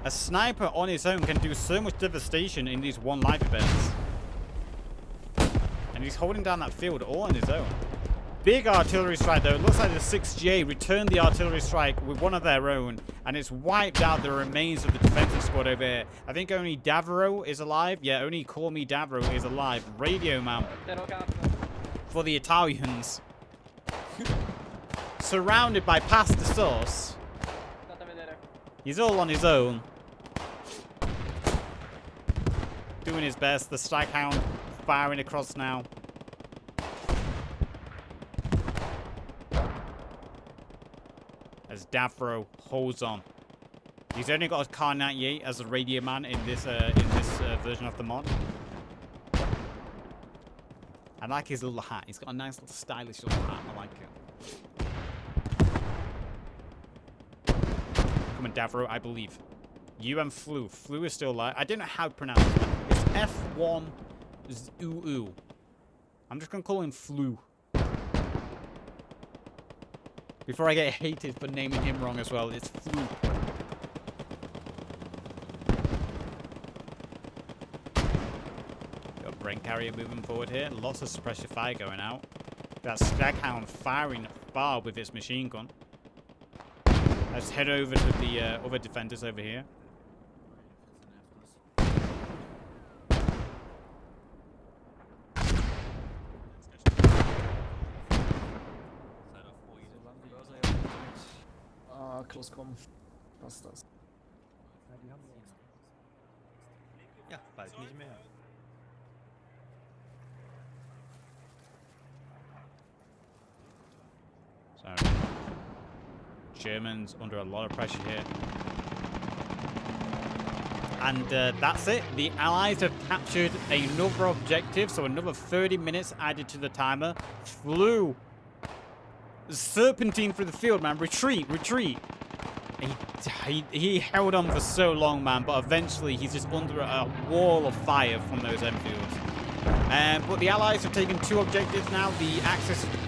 A sniper on his own can do so much devastation in these one life events. And he's holding down that field all on his own. Big artillery strike though. It looks like the 6GA returned the artillery strike with one of their own, and it's wiped out the remains of the defensive squad over here. I think only Davro is alive. Yeah, only Call Me Davro is alive. Radio man for the Italians. Surrounded by pasta sauce. He's all on his own. Doing his best. The Staghound firing across now. As Davro holds on. He's only got a Car 98 as a radio man in this version of the mod. I like his little hat. He's got a nice little stylish little hat. I like it. Come on, Davro, I believe. You and Flu. Flu is still alive. I don't know how to pronounce it. It's F1 UU. I'm just gonna call him Flu. Before I get hated for naming him wrong as well, it's Flu. Got Brent Carrier moving forward here. Lots of suppressor fire going out. That Staghound firing far with his machine gun. Let's head over to the other defenders over here. Close kommen. Passt das. Ja, bald nicht mehr. So, Germans under a lot of pressure here. And that's it. The Allies have captured another objective, so another 30 minutes added to the timer. Flew serpentine through the field, man. Retreat, retreat. He held on for so long, man, but eventually he's just under a wall of fire from those Enfields. But the Allies have taken 2 objectives now. The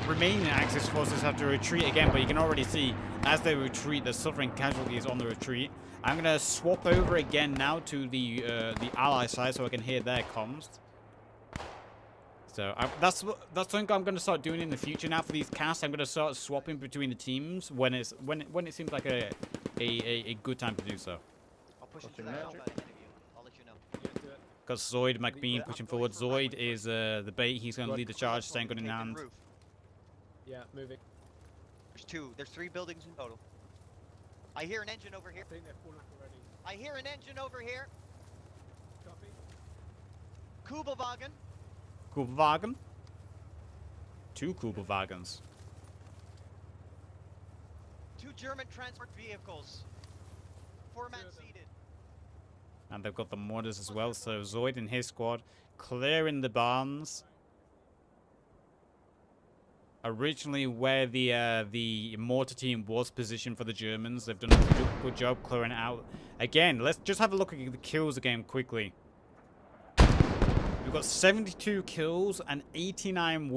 remaining Axis forces have to retreat again, but you can already see as they retreat, they're suffering casualties on the retreat. I'm gonna swap over again now to the Ally side so I can hear their comms. So that's something I'm gonna start doing in the future now for these casts. I'm gonna start swapping between the teams when it seems like a good time to do so. I'll push into that combat ahead of you. I'll let you know. Got Zoid McBean pushing forward. Zoid is the bait. He's gonna lead the charge, staying good in hand. Yeah, moving. There's 2. There's 3 buildings in total. I hear an engine over here. I think they're full up already. I hear an engine over here. Copy. Kubelwagen. Kubelwagen. 2 Kubelwagens. 2 German transport vehicles. 4 men seated. And they've got the mortars as well. So Zoid and his squad clearing the barns. Originally, where the mortar team was positioned for the Germans, they've done a good job clearing it out. Again, let's just have a look at the kills again quickly. We've got 72 kills and 89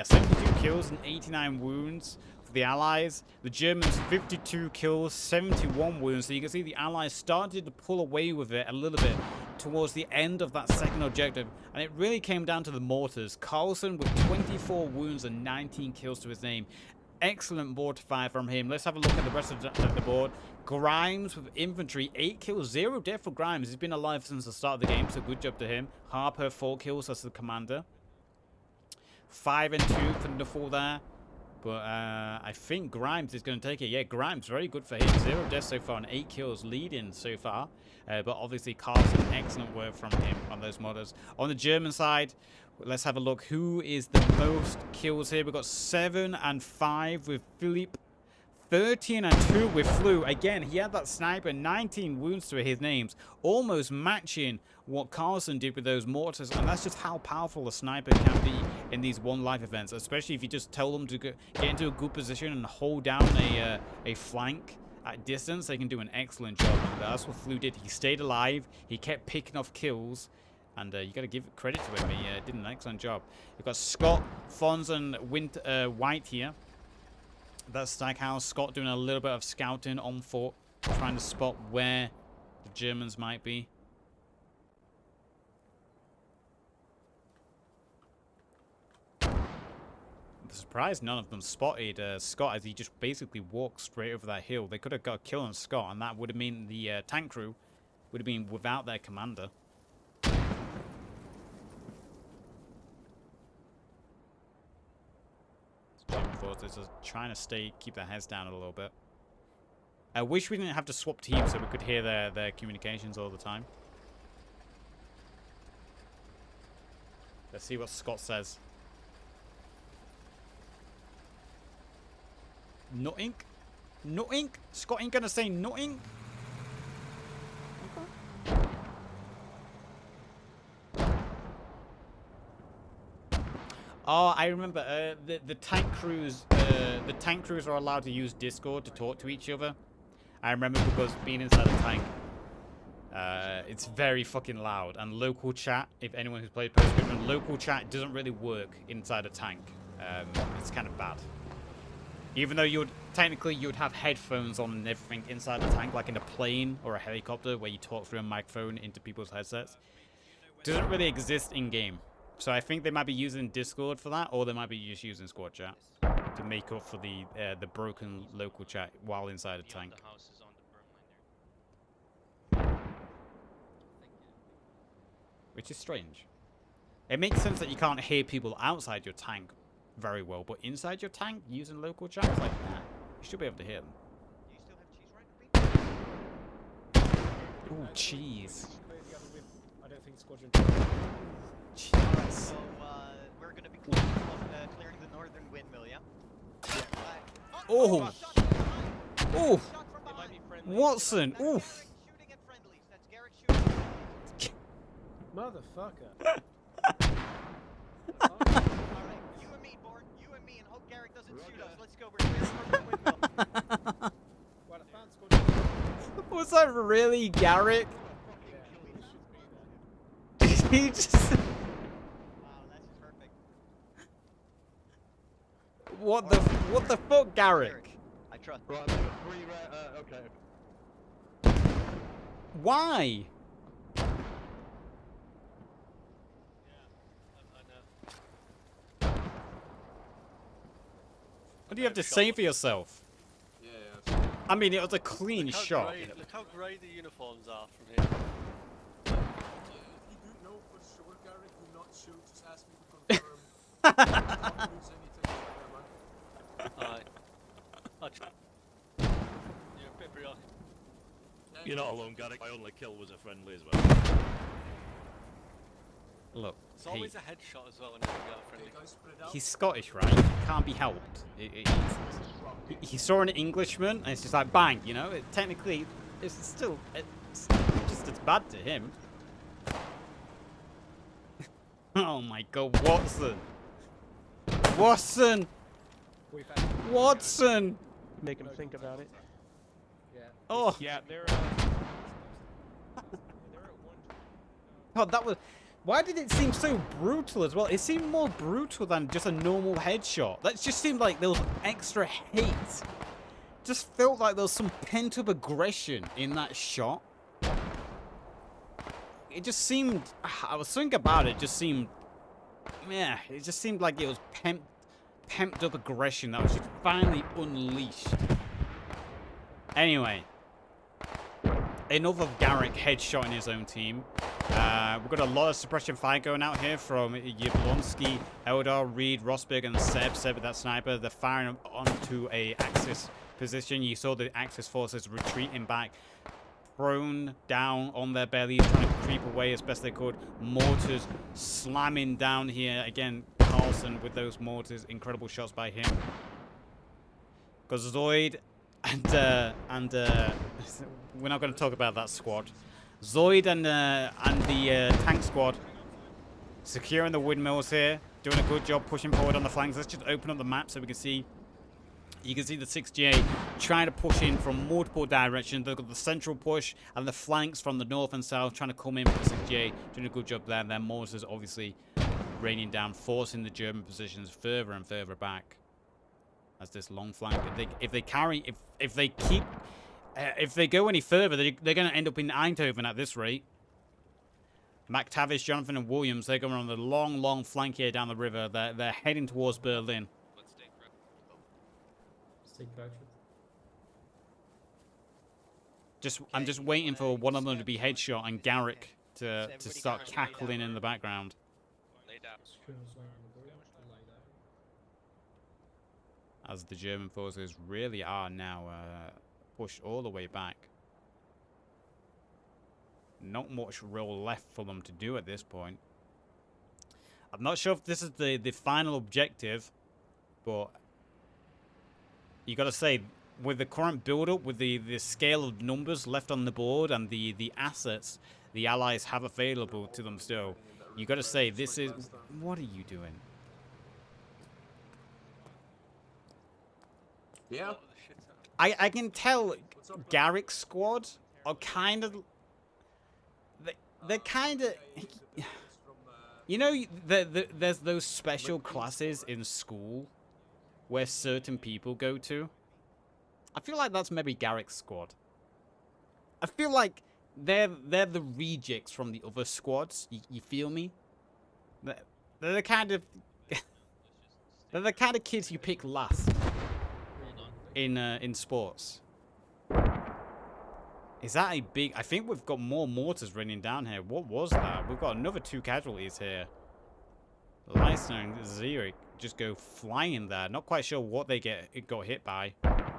72 kills and 89 wounds for the Allies. The Germans 52 kills, 71 wounds. So you can see the Allies started to pull away with it a little bit towards the end of that second objective, and it really came down to the mortars. Carlson with 24 wounds and 19 kills to his name. Excellent mortar fire from him. Let's have a look at the rest of the board. Grimes with infantry, 8 kills, 0 death for Grimes. He's been alive since the start of the game, so good job to him. Harper, 4 kills, that's the commander. 5 and 2 for the 4 there. But I think Grimes is going to take it. Yeah, Grimes, very good for him. 0 deaths so far and 8 kills leading so far. But obviously Carlson, excellent work from him on those mortars. On the German side, let's have a look. Who is the most kills here? We've got 7 and 5 with Philippe. 13 and 2 with Flu. Again, he had that sniper, 19 wounds to his names, almost matching what Carlson did with those mortars. And that's just how powerful a sniper can be in these one life events, especially if you just tell them to get into a good position and hold down a flank at distance. They can do an excellent job. And that's what Flu did. He stayed alive. He kept picking off kills. And you got to give credit to him. He did an excellent job. You've got Scott, Fons, and White here. That's Stackhouse. Scott doing a little bit of scouting on foot, trying to spot where the Germans might be. I'm surprised none of them spotted Scott as he just basically walked straight over that hill. They could have got a kill on Scott, and that would have mean the tank crew would have been without their commander. German forces are trying to keep their heads down a little bit. I wish we didn't have to swap teams so we could hear their communications all the time. Let's see what Scott says. Nothing? Nothing? Scott ain't gonna say nothing? Oh, I remember the tank crews. The tank crews are allowed to use Discord to talk to each other. I remember because being inside a tank, it's very fucking loud. And local chat, if anyone who's played Post Scriptum, local chat doesn't really work inside a tank. It's kind of bad. Even though you'd have headphones on and everything inside a tank, like in a plane or a helicopter, where you talk through a microphone into people's headsets, doesn't really exist in game. So I think they might be using Discord for that, or they might be just using squad chat to make up for the broken local chat while inside a tank. Which is strange. It makes sense that you can't hear people outside your tank very well, but inside your tank using local chat, it's like, nah, you should be able to hear them. Do you still have cheese right? Ooh, cheese. I don't think squadron. Alright, so we're gonna be clearing the northern windmill, yeah? Oh! Oh! Shot from behind. Watson! That's Oof! Garrick shooting at friendlies. That's Garrick shooting. Motherfucker. Alright, you and me me, Born. You and me, and hope Garrick doesn't shoot us. Let's go. We're clear from the window. Well, I found squadron. Was that really Garrick? Yeah, he should be there. He just... Wow, that's perfect. What the fuck, Garrick? I trust. Right, I've got 3 rare, okay. Why? What do you have to say for yourself? Yeah. I mean, it was a clean shot. Look how grey the uniforms are from here. If you do know for sure, Garrick, do not shoot. Just ask me to confirm. Don't lose anything like that, man. Alright. You're a bit preoccupied. You're not alone, Garrick. My only kill was a friendly as well. Look, It's always a headshot as well when you got a friendly. Okay, guys, spread out. he's Scottish, right? Can't be helped. He saw an Englishman, and it's just like bang, you know. Technically, it's still it's just as bad to him. Oh my God, Watson! Watson! We've had Watson! Make him think about it. yeah. Oh, Yeah, they're God, that was. Why did it seem so brutal as well? It seemed more brutal than just a normal headshot. That just seemed like there was extra hate. Just felt like there was some pent-up aggression in that shot. It just seemed... I was thinking about it, just seemed... Yeah, it just seemed like it was pent-up aggression that was just finally unleashed. Anyway. Enough of Garrick headshotting his own team. We've got a lot of suppression fire going out here from Yablonski, Eldar, Reed, Rosberg, and Seb. Seb with that sniper. They're firing onto a Axis position. You saw the Axis forces retreating back, prone down on their bellies, trying to creep away as best they could. Mortars slamming down here. Again, Carlson with those mortars. Incredible shots by him. Because Zoid and we're not going to talk about that squad. Zoid and the tank squad securing the windmills here, doing a good job pushing forward on the flanks. Let's just open up the map so we can see. You can see the 6GA trying to push in from multiple directions. They've got the central push and the flanks from the north and south trying to come in for the 6GA. Doing a good job there. Their mortars obviously raining down, forcing the German positions further and further back. As this long flank, if they go any further, they're going to end up in Eindhoven at this rate. McTavish, Jonathan, and Williams, they're going on the long flank here down the river. They're heading towards Berlin. Let's take prep. I'm just waiting for one of them to be headshot and Garrick to start cackling in the background. Lay down. As the German forces really are now pushed all the way back. Not much real left for them to do at this point. I'm not sure if this is the final objective, but you got to say, with the current build-up, with the scale of numbers left on the board and the assets the Allies have available to them still, you got to say this is... What are you doing? Yeah. I can tell Garrick's squad are kind of... They're kind of... You know, there's those special classes in school where certain people go to. I feel like that's maybe Garrick's squad. I feel like they're the rejects from the other squads. You feel me? They're the kind of... they're the kind of kids you pick last in sports. Is that a big... I think we've got more mortars raining down here. What was that? We've got another 2 casualties here. Leicester and Zurich just go flying there. Not quite sure what they got hit by.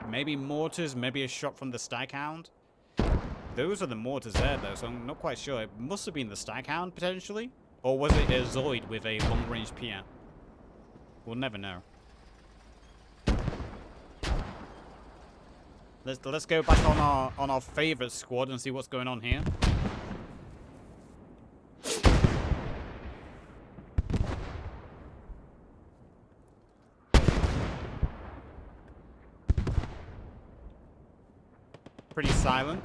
Maybe mortars, maybe a shot from the Staghound. Those are the mortars there, though, so I'm not quite sure. It must have been the Staghound, potentially. Or was it a Zoid with a long-range Piat? We'll never know. Let's go back on our favorite squad and see what's going on here. pretty silent.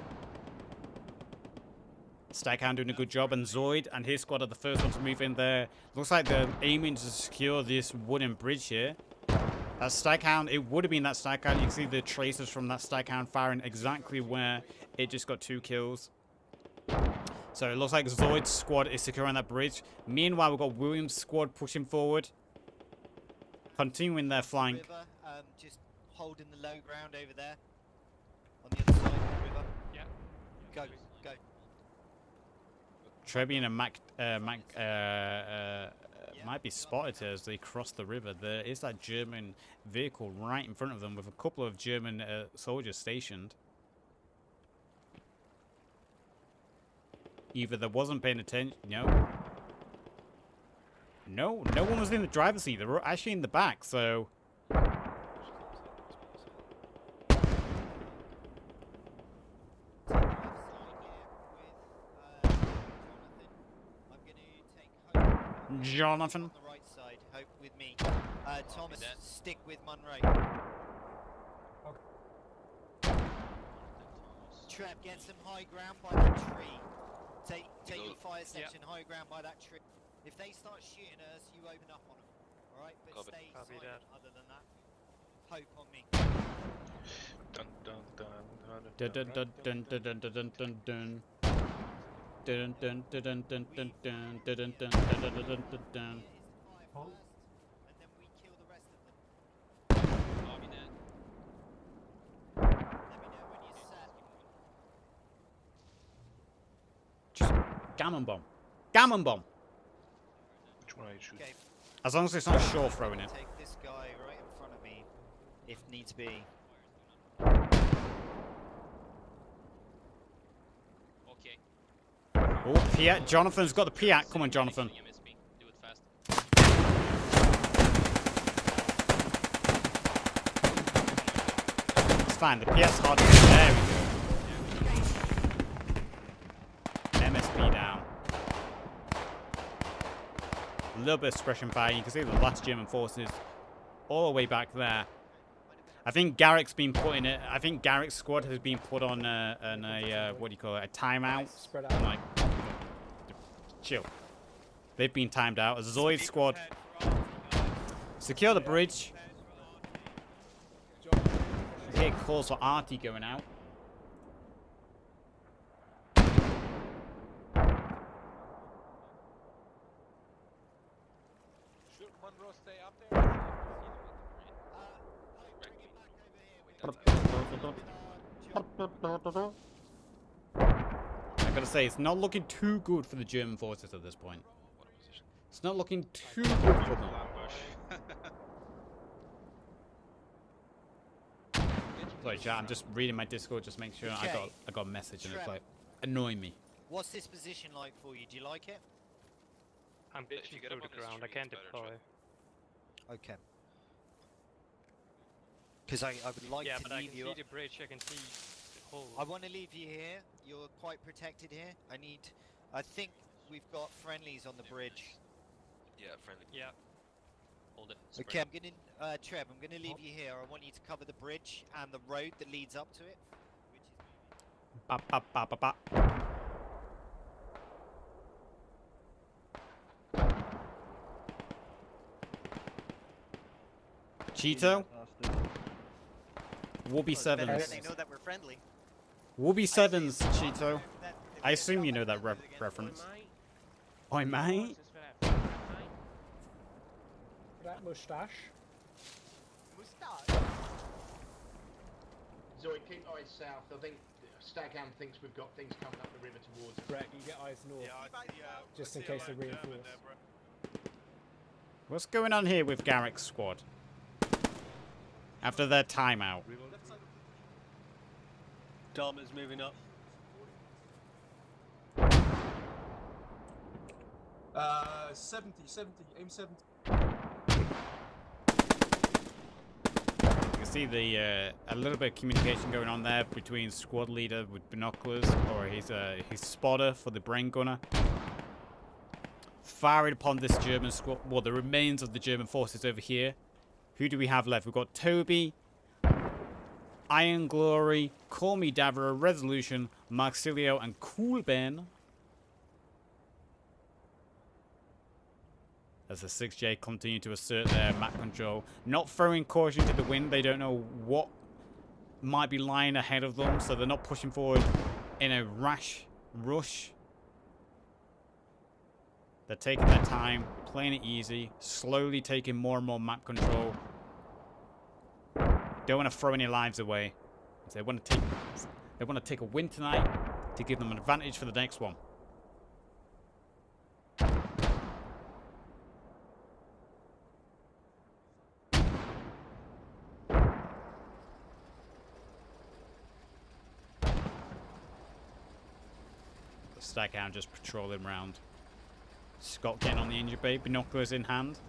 Staghound doing a good job, and Zoid and his squad are the first one to move in there. Looks like they're aiming to secure this wooden bridge here. That Staghound, it would have been that Staghound. You can see the traces from that Staghound firing exactly where it just got 2 kills. So it looks like Zoid's squad is securing that bridge. Meanwhile, we've got Williams' squad pushing forward. Continuing their flank. River, just holding the low ground over there. On the other side of the river. Yeah. Go, go. Trebian and Mac might be spotted as they cross the river. There is that German vehicle right in front of them with a couple of German soldiers stationed. Either they wasn't paying attention. No. No one was in the driver's seat. They were actually in the back, so... Jonathan. On the right side, Hope with me. Thomas, stick with Munro. Trev, get some high ground by that tree. Take your fire section high ground by that tree. If they start shooting us, you open up on them. Alright? But stay silent other than that. Hope on me. Dun dun dun Dun dun dun dun dun dun dun dun dun. Dun dun dun dun dun dun dun dun dun dun dun dun dun dun. And then we kill the rest of them. Copy that. Let me know when you're set. Just gammon bomb. Gammon bomb. Which one are you shooting? Okay, As long as it's not shore throwing it. take this guy right in front of me, if needs be. Okay. Oh, Piat. Jonathan's got the Piat. Come on, Jonathan. You miss me. Do it fast. It's fine. The Piat's hard to get. There we go. MSP down. A little bit of suppression fire. You can see the last German forces all the way back there. I think Garrick's been put in it. I think Garrick's squad has been put on a what do you call it? A timeout. Spread out. Like, chill. They've been timed out. Zoid's squad secure the bridge. Here calls for Artie going out. Should Monroe stay up there? I gotta say, it's not looking too good for the German forces at this point. It's not looking too good for them. Sorry, chat. I'm just reading my Discord, just make sure I got a message and it's like annoying me. What's this position like for you? Do you like it? I'm glitching through the ground. I can't deploy. Okay. Because I would like Yeah, to but I leave can you. see the bridge. I can see the hole. I want to leave you here. You're quite protected here. I think we've got friendlies on the bridge. Yeah, friendly. Yeah. Hold it. Okay, I'm gonna, Trev, I'm gonna leave you here. I want you to cover the bridge and the road that leads up to it. Ba, ba, ba, ba, ba. Cheeto? Whoopi Sevens. They know that we're friendly. Whoopi Sevens, Cheeto. I assume you know that reference. Oi, mate. That moustache. Zoe, keep eyes south. I think Staghound thinks we've got things coming up the river towards us. Brett, you get eyes north. Just in case they reinforce. What's going on here with Garrick's squad? After their timeout. Dom is moving up. 70, aim 70. You can see the a little bit of communication going on there between squad leader with binoculars or his spotter for the brain gunner. Firing upon this German squad, well, the remains of the German forces over here. Who do we have left? We've got Toby, Iron Glory, Call Me Davro, Resolution, Marxilio, and Cool Ben. As the 6J continue to assert their map control. Not throwing caution to the wind. They don't know what might be lying ahead of them, so they're not pushing forward in a rash rush. They're taking their time, playing it easy, slowly taking more and more map control. Don't want to throw any lives away. They want to take a win tonight to give them an advantage for the next one. The Staghound just patrolling around. Scott getting on the injured bay, binoculars in hand.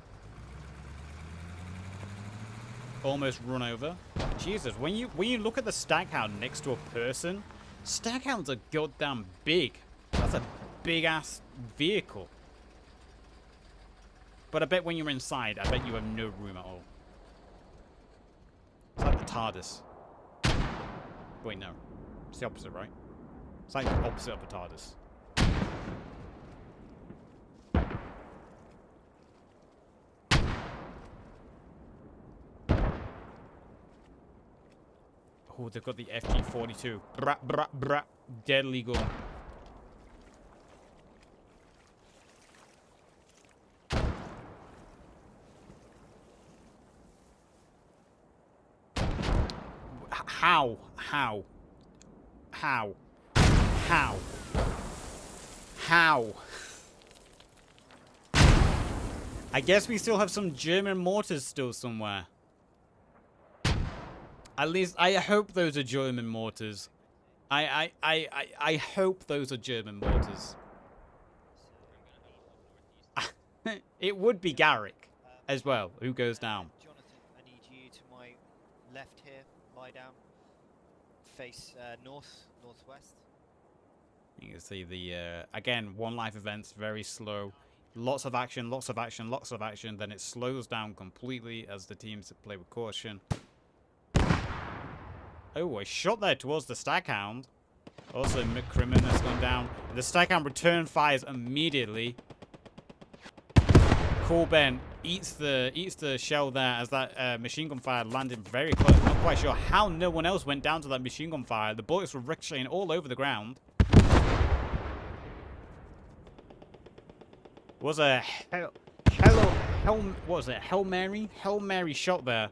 Almost run over. Jesus, when you look at the Staghound next to a person, Staghounds are goddamn big. That's a big ass vehicle. But I bet when you're inside, I bet you have no room at all. It's like the TARDIS. Wait, no. It's the opposite, right? It's like the opposite of the TARDIS. Oh, they've got the FG-42. Brat, brat, brat. Deadly gun. How? I guess we still have some German mortars still somewhere. At least, I hope those are German mortars. I hope those are German mortars. It would be Garrick as well, who goes down. Jonathan, I need you to my left here. Lie down. Face northwest. You can see the, again, one life events, very slow. Lots of action, lots of action, lots of action. Then it slows down completely as the teams play with caution. Oh, a shot there towards the Staghound. Also, McCrimmon has gone down. The Staghound return fires immediately. Corben eats the shell there as that machine gun fire landed very close. I'm not quite sure how no one else went down to that machine gun fire. The bullets were ricocheting all over the ground. Was a Hail Mary shot there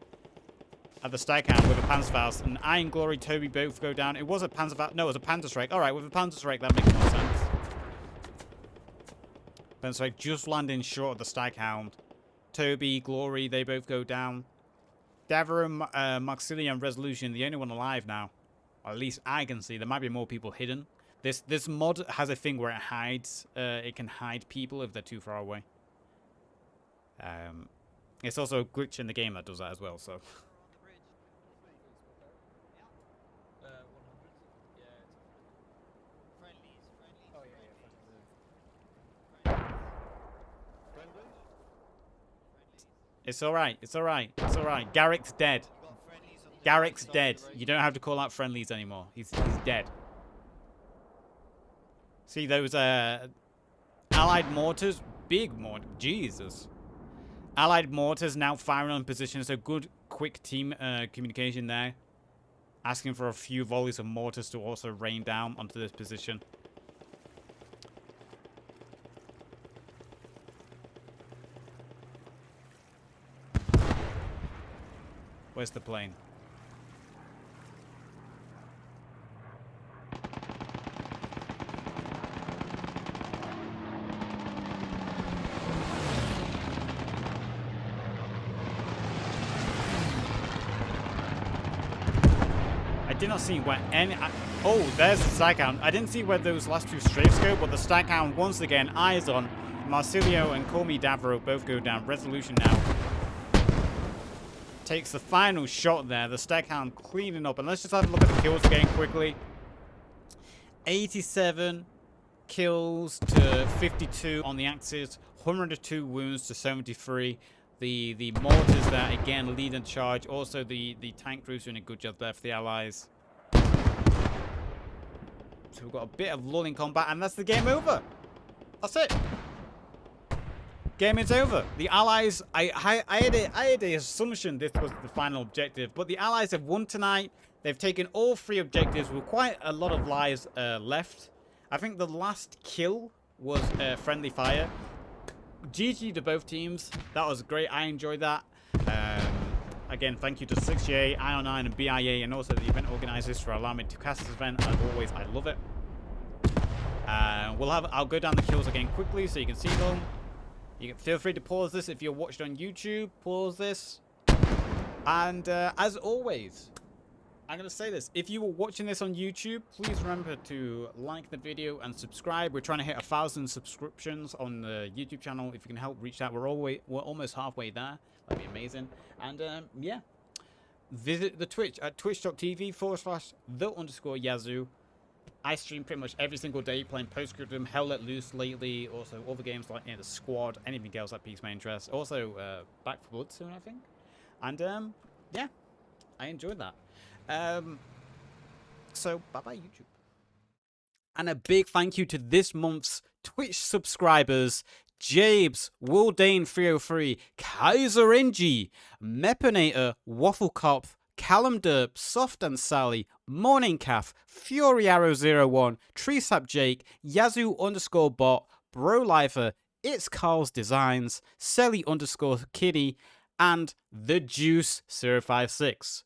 at the Staghound with a Panzerfaust, and Iron Glory, Toby both go down. It was a Panzerfaust. No, it was a Panzer Strike. All right, with a Panzer Strike, that makes more sense. Panzer Strike just landing short of the Staghound. Toby, Glory, they both go down. Davro, Marxilio, and Resolution, the only one alive now. Or at least I can see. There might be more people hidden. This mod has a thing where it hides. It can hide people if they're too far away. It's also a glitch in the game that does that as well. So. It's alright, it's alright, it's alright. Garrick's dead. Garrick's dead. You don't have to call out friendlies anymore. He's dead. See those Allied mortars? Big mortar. Jesus. Allied mortars now firing on position. So good, quick team communication there. Asking for a few volleys of mortars to also rain down onto this position. Where's the plane? I did not see where any... oh, there's the Staghound. I didn't see where those last two strafes go, but the Staghound, once again, eyes on. Marxilio and Call Me Davro both go down. Resolution now. Takes the final shot there. The Staghound cleaning up. And let's just have a look at the kills again quickly. 87 kills to 52 on the axis. 102 wounds to 73. The mortars there, again, lead and charge. Also, the tank crew's doing a good job there for the Allies. So we've got a bit of lull in combat, and that's the game over. That's it. Game is over. The Allies, I had a assumption this was the final objective, but the Allies have won tonight. They've taken all 3 objectives with quite a lot of lives left. I think the last kill was friendly fire. GG to both teams. That was great. I enjoyed that. Again, thank you to 6J, IO9, and BIA, and also the event organizers for allowing me to cast this event. As always, I love it. I'll go down the kills again quickly so you can see them. You can feel free to pause this if you're watching on YouTube. Pause this. And as always, I'm going to say this. If you were watching this on YouTube, please remember to like the video and subscribe. We're trying to hit 1,000 subscriptions on the YouTube channel. If you can help reach that, we're almost halfway there. That'd be amazing. And yeah, visit the Twitch at twitch.tv/the_Yazoo. I stream pretty much every single day playing Post Scriptum, Hell Let Loose lately. Also other games like the Squad, anything else that piques my interest. Also Back for Blood soon, I think. And yeah, I enjoyed that. So bye bye YouTube, and a big thank you to this month's Twitch subscribers: Jabes, Wildane303, Kaiser NG, Mepanator, Wafflecopf, Callum Derp, Soft and Sally, Morning Calf, Fury Arrow 01, Treesap Jake, Yazoo_bot, Brolifer, It's Carl's Designs, Selly_Kitty, and The Juice 056.